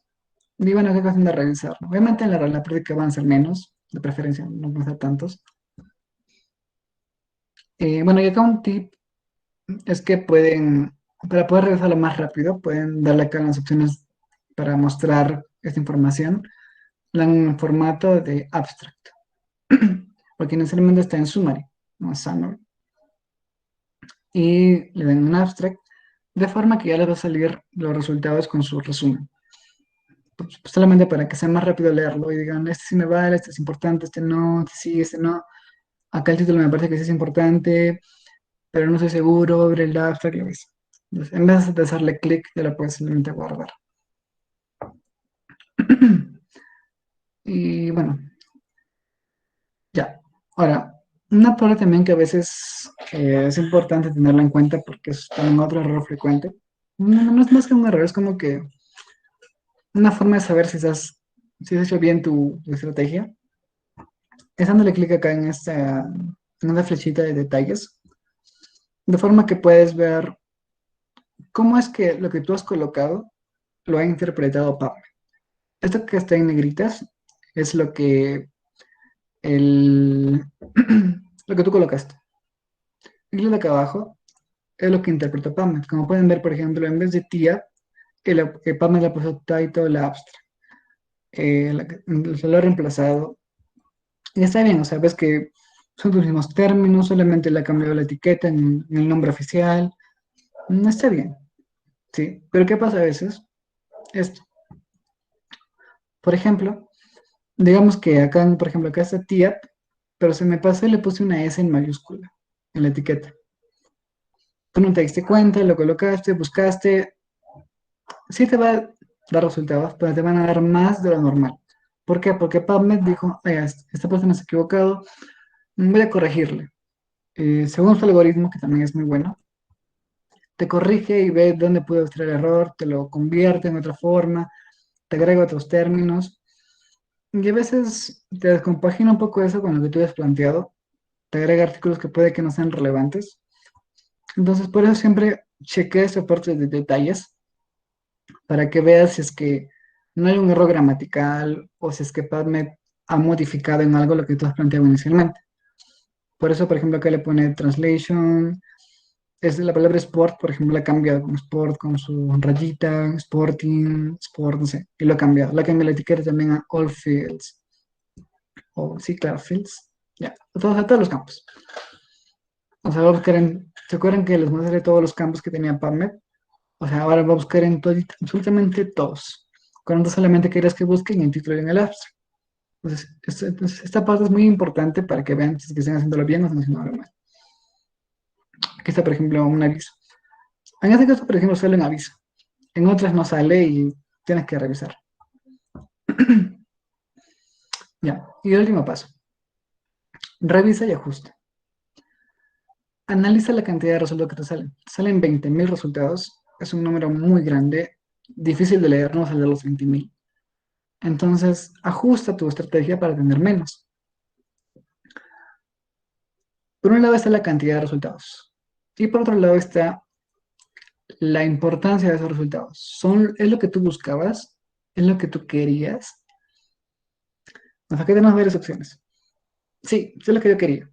Y bueno, qué cuestión de revisar. Obviamente, en la práctica van a ser menos, de preferencia, no van a ser tantos. Bueno, y acá un tip es que para poder revisarlo más rápido, pueden darle acá en las opciones para mostrar esta información, en formato de abstract, porque necesariamente está en summary, no es summary. Y le dan un abstract, de forma que ya les va a salir los resultados con su resumen. Pues, solamente para que sea más rápido leerlo y digan, este sí me vale, este es importante, este no, este sí, este no. Acá el título me parece que sí es importante, pero no estoy seguro, abre el abstract, lo ves. Entonces, en vez de hacerle clic, ya lo puedes simplemente guardar. Y bueno, ya. Ahora, una parte también que a veces es importante tenerla en cuenta porque es también otro error frecuente. No es más que un error, es como que una forma de saber si has hecho bien tu estrategia. Es dándole clic acá en una flechita de detalles, de forma que puedes ver cómo es que lo que tú has colocado lo ha interpretado PubMed. Esto que está en negritas es el, lo que tú colocaste. Y lo de acá abajo es lo que interpretó PubMed. Como pueden ver, por ejemplo, en vez de tía, que PubMed le puso title abstract. Se lo ha reemplazado. Y está bien, o sea, ves que son los mismos términos, solamente le ha cambiado la etiqueta en el nombre oficial. No está bien, ¿sí? Pero ¿qué pasa a veces? Esto. Por ejemplo, digamos que acá, por ejemplo, acá está tía, pero se me pasó y le puse una S en mayúscula en la etiqueta. Tú no te diste cuenta, lo colocaste, buscaste, sí te va a dar resultados, pero te van a dar más de lo normal. ¿Por qué? Porque PubMed dijo, "Oiga, esta persona se ha equivocado, voy a corregirle". Según su algoritmo, que también es muy bueno, te corrige y ve dónde puede estar el error, te lo convierte en otra forma, te agrega otros términos. Y a veces te descompagina un poco eso con lo que tú has planteado, te agrega artículos que puede que no sean relevantes. Entonces, por eso siempre chequea esa parte de detalles para que veas si es que no hay un error gramatical o si es que PubMed ha modificado en algo lo que tú has planteado inicialmente. Por eso, por ejemplo, acá le pone translation, es la palabra sport, por ejemplo, la ha cambiado con sport, con su rayita, sporting, sport, no sé, y lo ha cambiado. La cambia la etiqueta también a all fields. o sí, claro, fields, ya, a todos los campos. O sea, va a buscar ¿se acuerdan que les mostré todos los campos que tenía PubMed? O sea, ahora va a buscar en absolutamente todos. Cuando solamente quieres que busquen en el título y en el abstract. Entonces, esta parte es muy importante para que vean si es que están haciéndolo bien o están haciéndolo mal. Aquí está, por ejemplo, un aviso. En este caso, por ejemplo, sale un aviso. En otras no sale y tienes que revisar. Ya, y el último paso. Revisa y ajusta. Analiza la cantidad de resultados que te salen. Salen 20.000 resultados. Es un número muy grande. Difícil de leer, no sale los 20.000. Entonces, ajusta tu estrategia para tener menos. Por un lado está la cantidad de resultados. Y por otro lado está la importancia de esos resultados. ¿Es lo que tú buscabas? ¿Es lo que tú querías? O sea, aquí tenemos varias opciones. Sí, es lo que yo quería.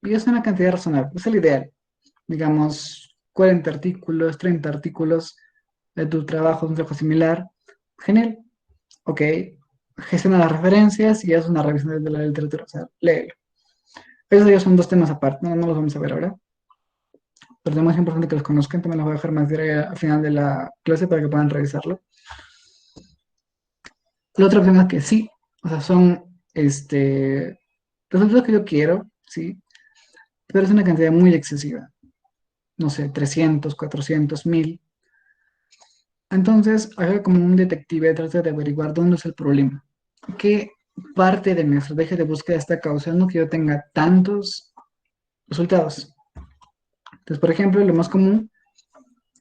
Y es una cantidad razonable. Es el ideal. Digamos, 40 artículos, 30 artículos de tu trabajo, un trabajo similar. Genial. Ok. Gestiona las referencias y haz una revisión de la literatura. O sea, léelo. Esos ya son dos temas aparte. No, no los vamos a ver ahora. Pero es más importante que los conozcan. También los voy a dejar más al final de la clase para que puedan revisarlo. La otra opción es que sí. O sea, son resultados que yo quiero, sí. Pero es una cantidad muy excesiva. No sé, 300, 400, 1000. Entonces, haga como un detective, trata de averiguar dónde es el problema. ¿Qué parte de mi estrategia de búsqueda está causando que yo tenga tantos resultados? Entonces, por ejemplo, lo más común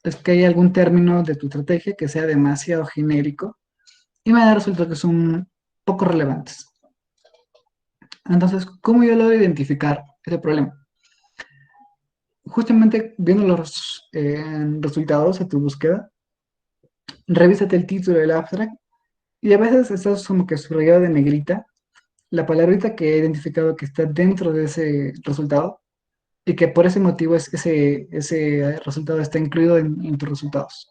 es que haya algún término de tu estrategia que sea demasiado genérico y me da resultados que son poco relevantes. Entonces, ¿cómo yo logro identificar ese problema? Justamente viendo los resultados de tu búsqueda, revísate el título del abstract y a veces estás como que subrayado de negrita la palabrita que he identificado que está dentro de ese resultado y que por ese motivo ese resultado está incluido en tus resultados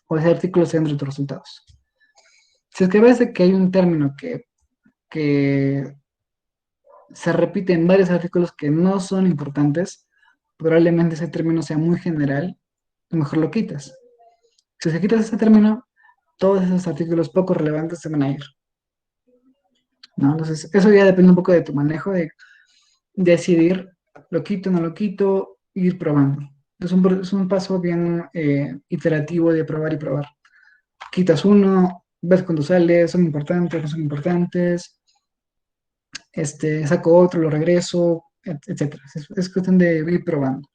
o ese artículo está dentro de tus resultados. Si es que ves de que hay un término que se repite en varios artículos que no son importantes, probablemente ese término sea muy general, a lo mejor lo quitas. Si se quitas ese término, todos esos artículos poco relevantes se van a ir, ¿no? Entonces, eso ya depende un poco de tu manejo, de decidir, lo quito, no lo quito, ir probando. Es un paso bien iterativo de probar y probar. Quitas uno, ves cuando sale, son importantes, no son importantes, saco otro, lo regreso, etcétera. Es cuestión de ir probando.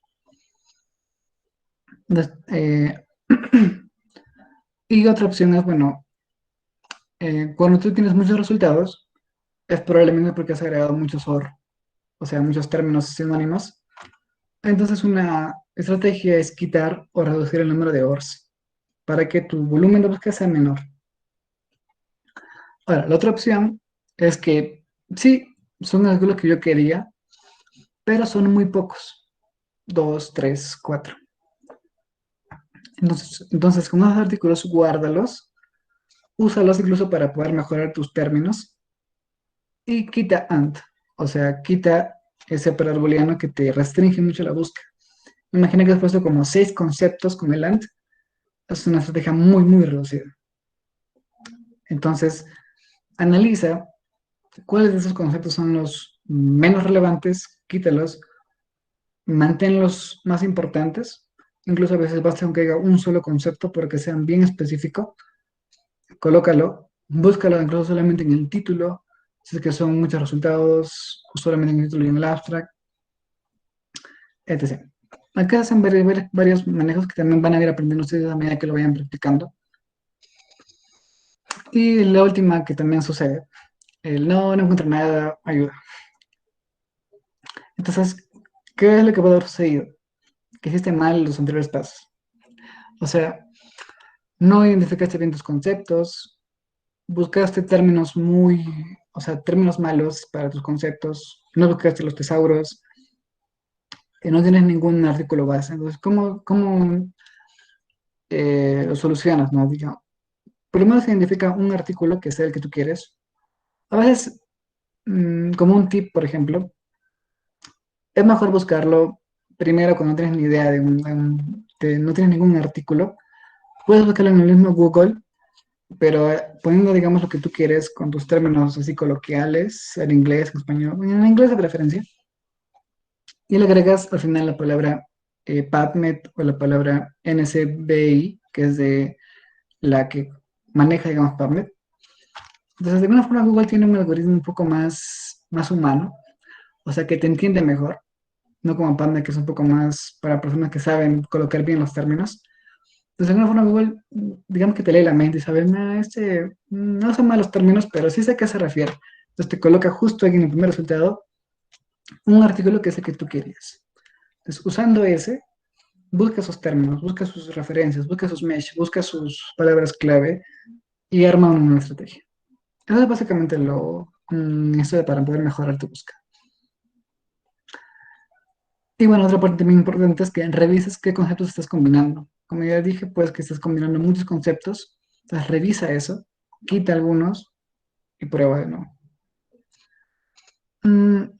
Entonces, y otra opción es, bueno, cuando tú tienes muchos resultados, es probablemente porque has agregado muchos OR, o sea, muchos términos sinónimos. Entonces, una estrategia es quitar o reducir el número de ORs para que tu volumen de búsqueda sea menor. Ahora, la otra opción es que sí, son algunos que yo quería, pero son muy pocos. Dos, tres, cuatro. Entonces con esos artículos, guárdalos, úsalos incluso para poder mejorar tus términos y quita AND. O sea, quita ese operador booleano que te restringe mucho la búsqueda. Imagina que has puesto como 6 conceptos con el AND. Es una estrategia muy, muy reducida. Entonces, analiza cuáles de esos conceptos son los menos relevantes, quítalos, mantén los más importantes. Incluso a veces basta con que haya un solo concepto porque sean bien específico. Colócalo, búscalo incluso solamente en el título, si es que son muchos resultados, o solamente en el título y en el abstract, etc. Acá hacen varios manejos que también van a ir aprendiendo ustedes a medida que lo vayan practicando. Y la última que también sucede, el no encuentro nada, ayuda. Entonces, ¿qué es lo que puede haber sucedido? Que hiciste mal los anteriores pasos. O sea, no identificaste bien tus conceptos, buscaste términos o sea, términos malos para tus conceptos, no buscaste los tesauros, no tienes ningún artículo base. Entonces, ¿cómo lo solucionas, no? Digamos, primero se identifica un artículo que sea el que tú quieres. A veces como un tip, por ejemplo, es mejor buscarlo primero cuando no tienes ni idea no tienes ningún artículo. Puedes buscarlo en el mismo Google, pero poniendo, digamos, lo que tú quieres con tus términos así coloquiales, en inglés, en español, en inglés de preferencia, y le agregas al final la palabra PubMed o la palabra NCBI, que es de la que maneja, digamos, PubMed. Entonces, de alguna forma, Google tiene un algoritmo un poco más humano, o sea, que te entiende mejor, no como PubMed, que es un poco más para personas que saben colocar bien los términos. Entonces, de alguna forma, Google, digamos que te lee la mente y sabe, "Nah, no son malos términos, pero sí sé a qué se refiere". Entonces, te coloca justo aquí en el primer resultado un artículo que es el que tú querías. Entonces, usando ese, busca esos términos, busca sus referencias, busca sus mesh, busca sus palabras clave y arma una estrategia. Eso es básicamente lo necesario para poder mejorar tu búsqueda. Y bueno, otra parte muy importante es que revises qué conceptos estás combinando. Como ya dije, pues que estás combinando muchos conceptos, entonces revisa eso, quita algunos y prueba de nuevo.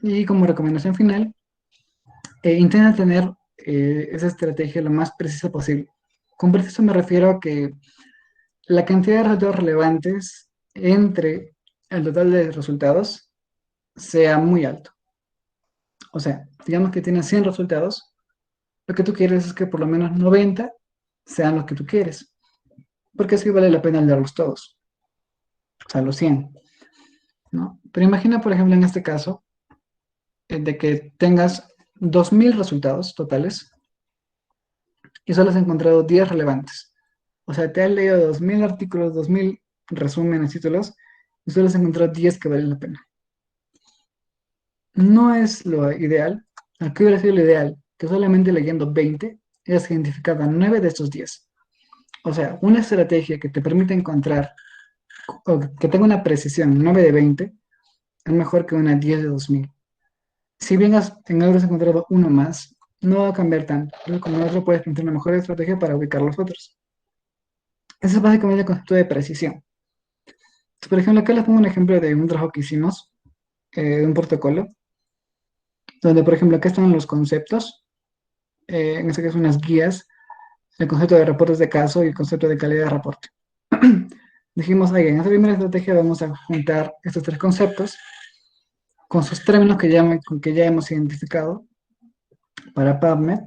Y como recomendación final, intenta tener esa estrategia lo más precisa posible. Con preciso me refiero a que la cantidad de resultados relevantes entre el total de resultados sea muy alto. O sea, digamos que tienes 100 resultados, lo que tú quieres es que por lo menos 90 sean los que tú quieres, porque así vale la pena leerlos todos, o sea, los 100, ¿no? Pero imagina, por ejemplo, en este caso, de que tengas 2000 resultados totales y solo has encontrado 10 relevantes. O sea, te has leído 2000 artículos, 2000 resúmenes, títulos, y solo has encontrado 10 que valen la pena. No es lo ideal. Aquí hubiera sido lo ideal, que solamente leyendo 20 hayas identificado a 9 de estos 10. O sea, una estrategia que te permite encontrar, o que tenga una precisión 9 de 20, es mejor que una 10 de 2000. Si bien en algo has encontrado uno más, no va a cambiar tanto. Entonces, como otro puedes plantear una mejor estrategia para ubicar los otros. Ese es básicamente el concepto de precisión. Entonces, por ejemplo, acá les pongo un ejemplo de un trabajo que hicimos, de un protocolo, donde, por ejemplo, acá están los conceptos, en este caso unas guías, el concepto de reportes de caso y el concepto de calidad de reporte. Dijimos, oye, en esta primera estrategia vamos a juntar estos tres conceptos con sus términos que ya hemos identificado para PubMed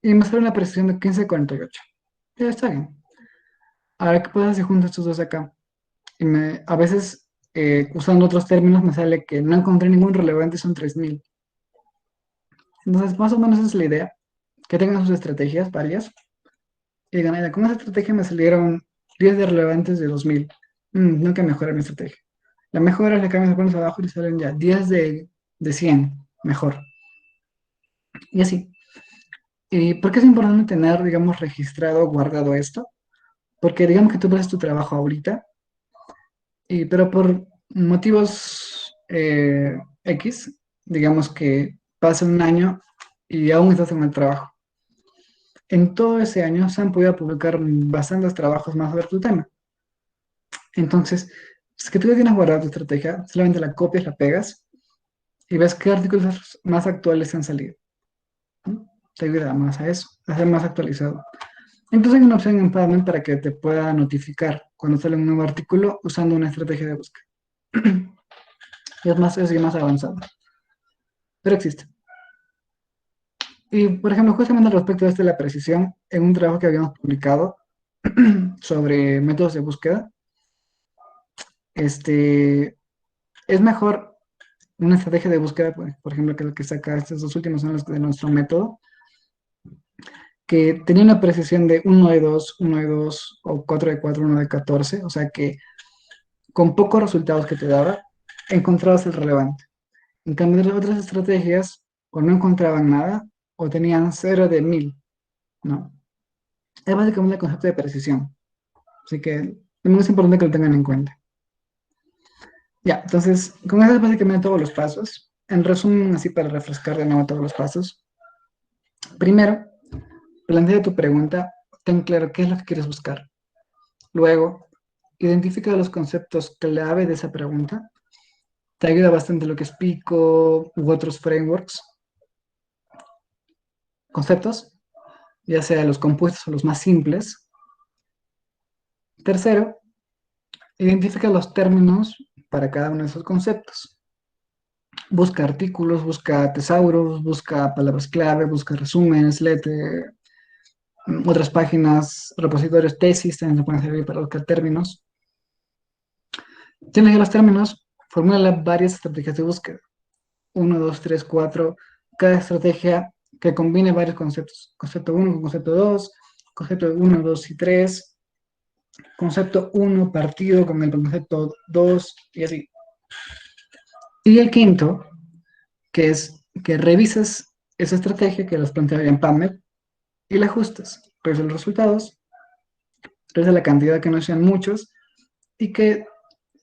y me sale una precisión de 1548. Ya está bien. Ahora, ¿qué pasa si junto estos dos acá? A veces, usando otros términos, me sale que no encontré ningún relevante, son 3000. Entonces, más o menos esa es la idea, que tengan sus estrategias varias y digan, "Mira, con esa estrategia me salieron 10 de relevantes de 2000. No que mejore mi estrategia. La mejor es la que me pones abajo y salen ya 10 de 100, mejor". Y así. ¿Y por qué es importante tener, digamos, registrado, guardado esto? Porque digamos que tú haces tu trabajo ahorita, pero por motivos X, digamos que pasa un año y aún estás en el trabajo. En todo ese año se han podido publicar bastantes trabajos más sobre tu tema. Entonces, es que tú ya tienes guardada tu estrategia, solamente la copias, la pegas y ves qué artículos más actuales han salido, ¿no? Te ayuda más a eso, a ser más actualizado. Entonces hay una opción en Padman para que te pueda notificar cuando sale un nuevo artículo usando una estrategia de búsqueda. Es ya más avanzado, pero existe. Y, por ejemplo, justamente al respecto de esto de la precisión, en un trabajo que habíamos publicado sobre métodos de búsqueda, este, es mejor una estrategia de búsqueda, por ejemplo, que lo que saca estos dos últimos son los de nuestro método, que tenía una precisión de uno de 2 o 4 de 4 1 de 14, o sea que con pocos resultados que te daba, encontrabas el relevante. En cambio, las otras estrategias o no encontraban nada o tenían 0 de 1000, ¿no? Es básicamente el concepto de precisión. Así que también es importante que lo tengan en cuenta. Ya, entonces, con eso es básicamente todos los pasos. En resumen, así para refrescar de nuevo todos los pasos. Primero, plantea tu pregunta, ten claro qué es lo que quieres buscar. Luego, identifica los conceptos clave de esa pregunta. Te ayuda bastante lo que es Pico u otros frameworks, conceptos, ya sea los compuestos o los más simples. Tercero, identifica los términos para cada uno de esos conceptos. Busca artículos, busca tesauros, busca palabras clave, busca resúmenes, léete otras páginas, repositorios, tesis, también se pueden servir para buscar términos. Tienes ya los términos, formula varias estrategias de búsqueda. Uno, 2, 3, 4. Cada estrategia que combine varios conceptos. Concepto uno con concepto 2, concepto uno, 2 y 3, concepto uno partido con el concepto 2 y así. Y el quinto, que es que revisas esa estrategia que las planteaba en PubMed y la ajustas. Revisa los resultados, revisa la cantidad que no sean muchos y que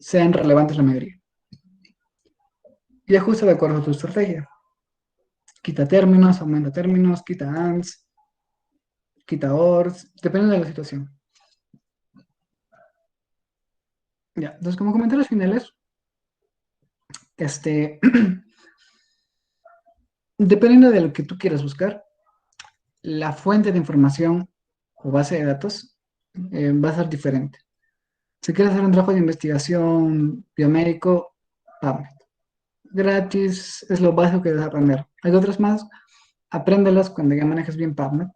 sean relevantes la mayoría. Y ajusta de acuerdo a tu estrategia. Quita términos, aumenta términos, quita ANDs, quita ORs, depende de la situación. Ya, entonces como comentarios finales, este, dependiendo de lo que tú quieras buscar, la fuente de información o base de datos va a ser diferente. Si quieres hacer un trabajo de investigación biomédico, PubMed. Gratis, es lo básico que debes aprender. Hay otras más, apréndelas cuando ya manejes bien PubMed.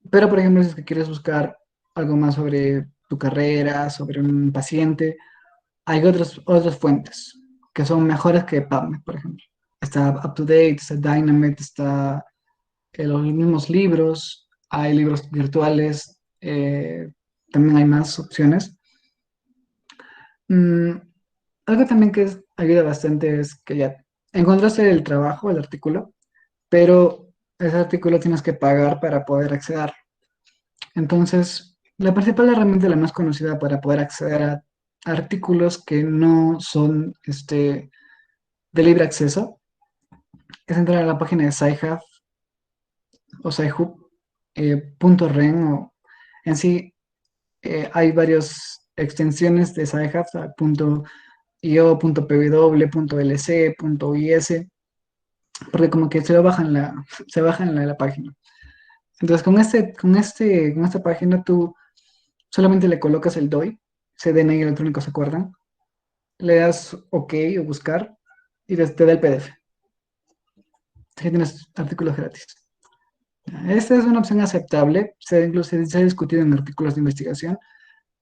Pero, por ejemplo, si es que quieres buscar algo más sobre tu carrera, sobre un paciente, hay otras fuentes que son mejores que PubMed, por ejemplo. Está UpToDate, está Dynamite, está los mismos libros, hay libros virtuales, también hay más opciones. Mm, algo también que ayuda bastante es que ya encontraste el trabajo, el artículo, pero ese artículo tienes que pagar para poder acceder. Entonces, la principal herramienta, la más conocida para poder acceder a artículos que no son de libre acceso, es entrar a la página de Sci-Hub o Sci-Hub, .ren o en sí hay varias extensiones de Sci-Hub, .io, .pw, .lc, porque como que se baja en la página. Entonces, con esta página tú solamente le colocas el DOI, ese DNI electrónico, ¿se acuerdan? Le das OK o buscar y te da el PDF. Aquí tienes artículos gratis. Esta es una opción aceptable, incluso se ha discutido en artículos de investigación.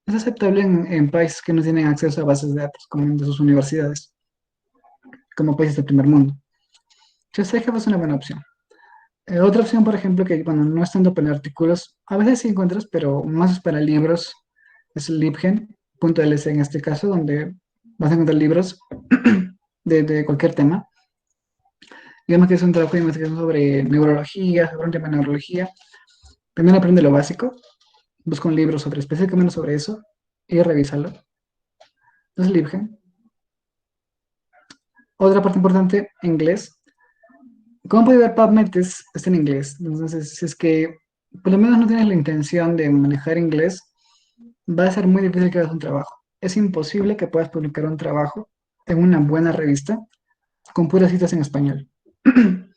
Es aceptable en países que no tienen acceso a bases de datos, como en de sus universidades, como países del primer mundo. Entonces, es una buena opción. Otra opción, por ejemplo, que bueno, no es tanto para artículos, a veces sí encuentras, pero más es para libros, es libgen.lc en este caso, donde vas a encontrar libros de cualquier tema. Digamos que es un trabajo de investigación sobre neurología, sobre un tema de neurología. Primero aprende lo básico, busca un libro sobre específicamente sobre eso y revísalo. Es libgen. Otra parte importante, inglés. Como puede ver, PubMed está en inglés. Entonces, si es que por lo menos no tienes la intención de manejar inglés, va a ser muy difícil que hagas un trabajo. Es imposible que puedas publicar un trabajo en una buena revista con puras citas en español. En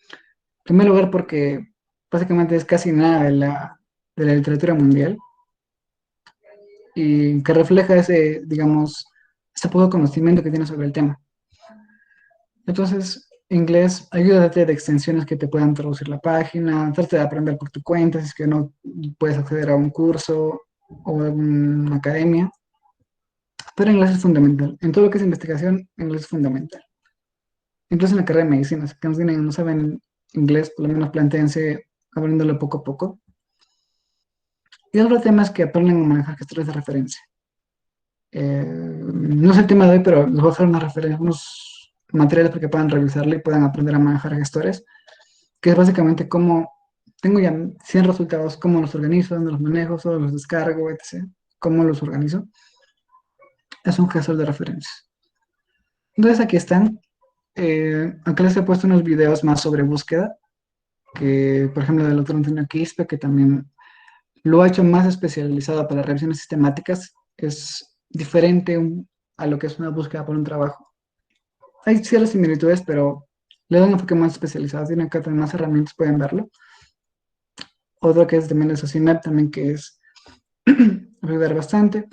primer lugar, porque básicamente es casi nada de la literatura mundial y que refleja ese, digamos, ese poco conocimiento que tienes sobre el tema. Entonces, inglés, ayúdate de extensiones que te puedan traducir la página, trata de aprender por tu cuenta, si es que no puedes acceder a un curso o a una academia. Pero inglés es fundamental. En todo lo que es investigación, inglés es fundamental. Incluso en la carrera de medicina, si que no saben inglés, por lo menos plantéense aprendiéndolo poco a poco. Y otro tema es que aprendan a manejar gestores de referencia. No es el tema de hoy, pero les voy a dejar una referencia, unos materiales para que puedan revisarlo y puedan aprender a manejar gestores, que es básicamente cómo tengo ya 100 resultados, cómo los organizo, dónde los manejo, solo los descargo, etc. Cómo los organizo. Es un gestor de referencias. Entonces aquí están. Acá les he puesto unos videos más sobre búsqueda, que por ejemplo del otro Antonio Quispe, que también lo ha hecho más especializado para revisiones sistemáticas. Es diferente, a lo que es una búsqueda por un trabajo. Hay ciertas similitudes, pero le da un enfoque más especializado. Tiene acá también más herramientas, pueden verlo. Otro que es también de Socimap, también que es ayudar bastante.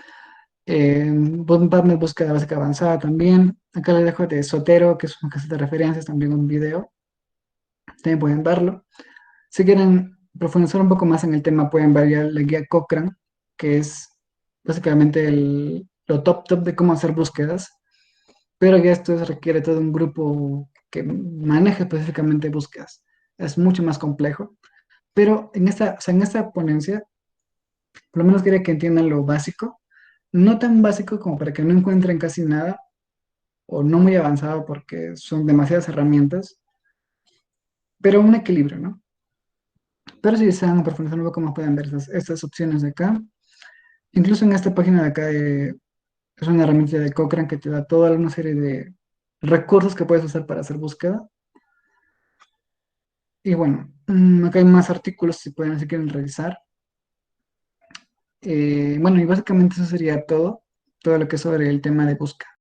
Partner búsqueda básica avanzada también. Acá les dejo de Sotero, que es una caseta de referencias, también un video. También pueden verlo. Si quieren profundizar un poco más en el tema, pueden ver ya la guía Cochrane, que es básicamente lo top de cómo hacer búsquedas. Pero ya esto requiere todo un grupo que maneje específicamente búsquedas. Es mucho más complejo. Pero o sea, en esta ponencia, por lo menos quería que entiendan lo básico. No tan básico como para que no encuentren casi nada, o no muy avanzado porque son demasiadas herramientas, pero un equilibrio, ¿no? Pero si desean profundizar un poco más, pueden ver estas opciones de acá. Incluso en esta página de acá es una herramienta de Cochrane que te da toda una serie de recursos que puedes usar para hacer búsqueda. Y bueno, acá hay más artículos si quieren revisar. Bueno, y básicamente eso sería todo lo que es sobre el tema de búsqueda.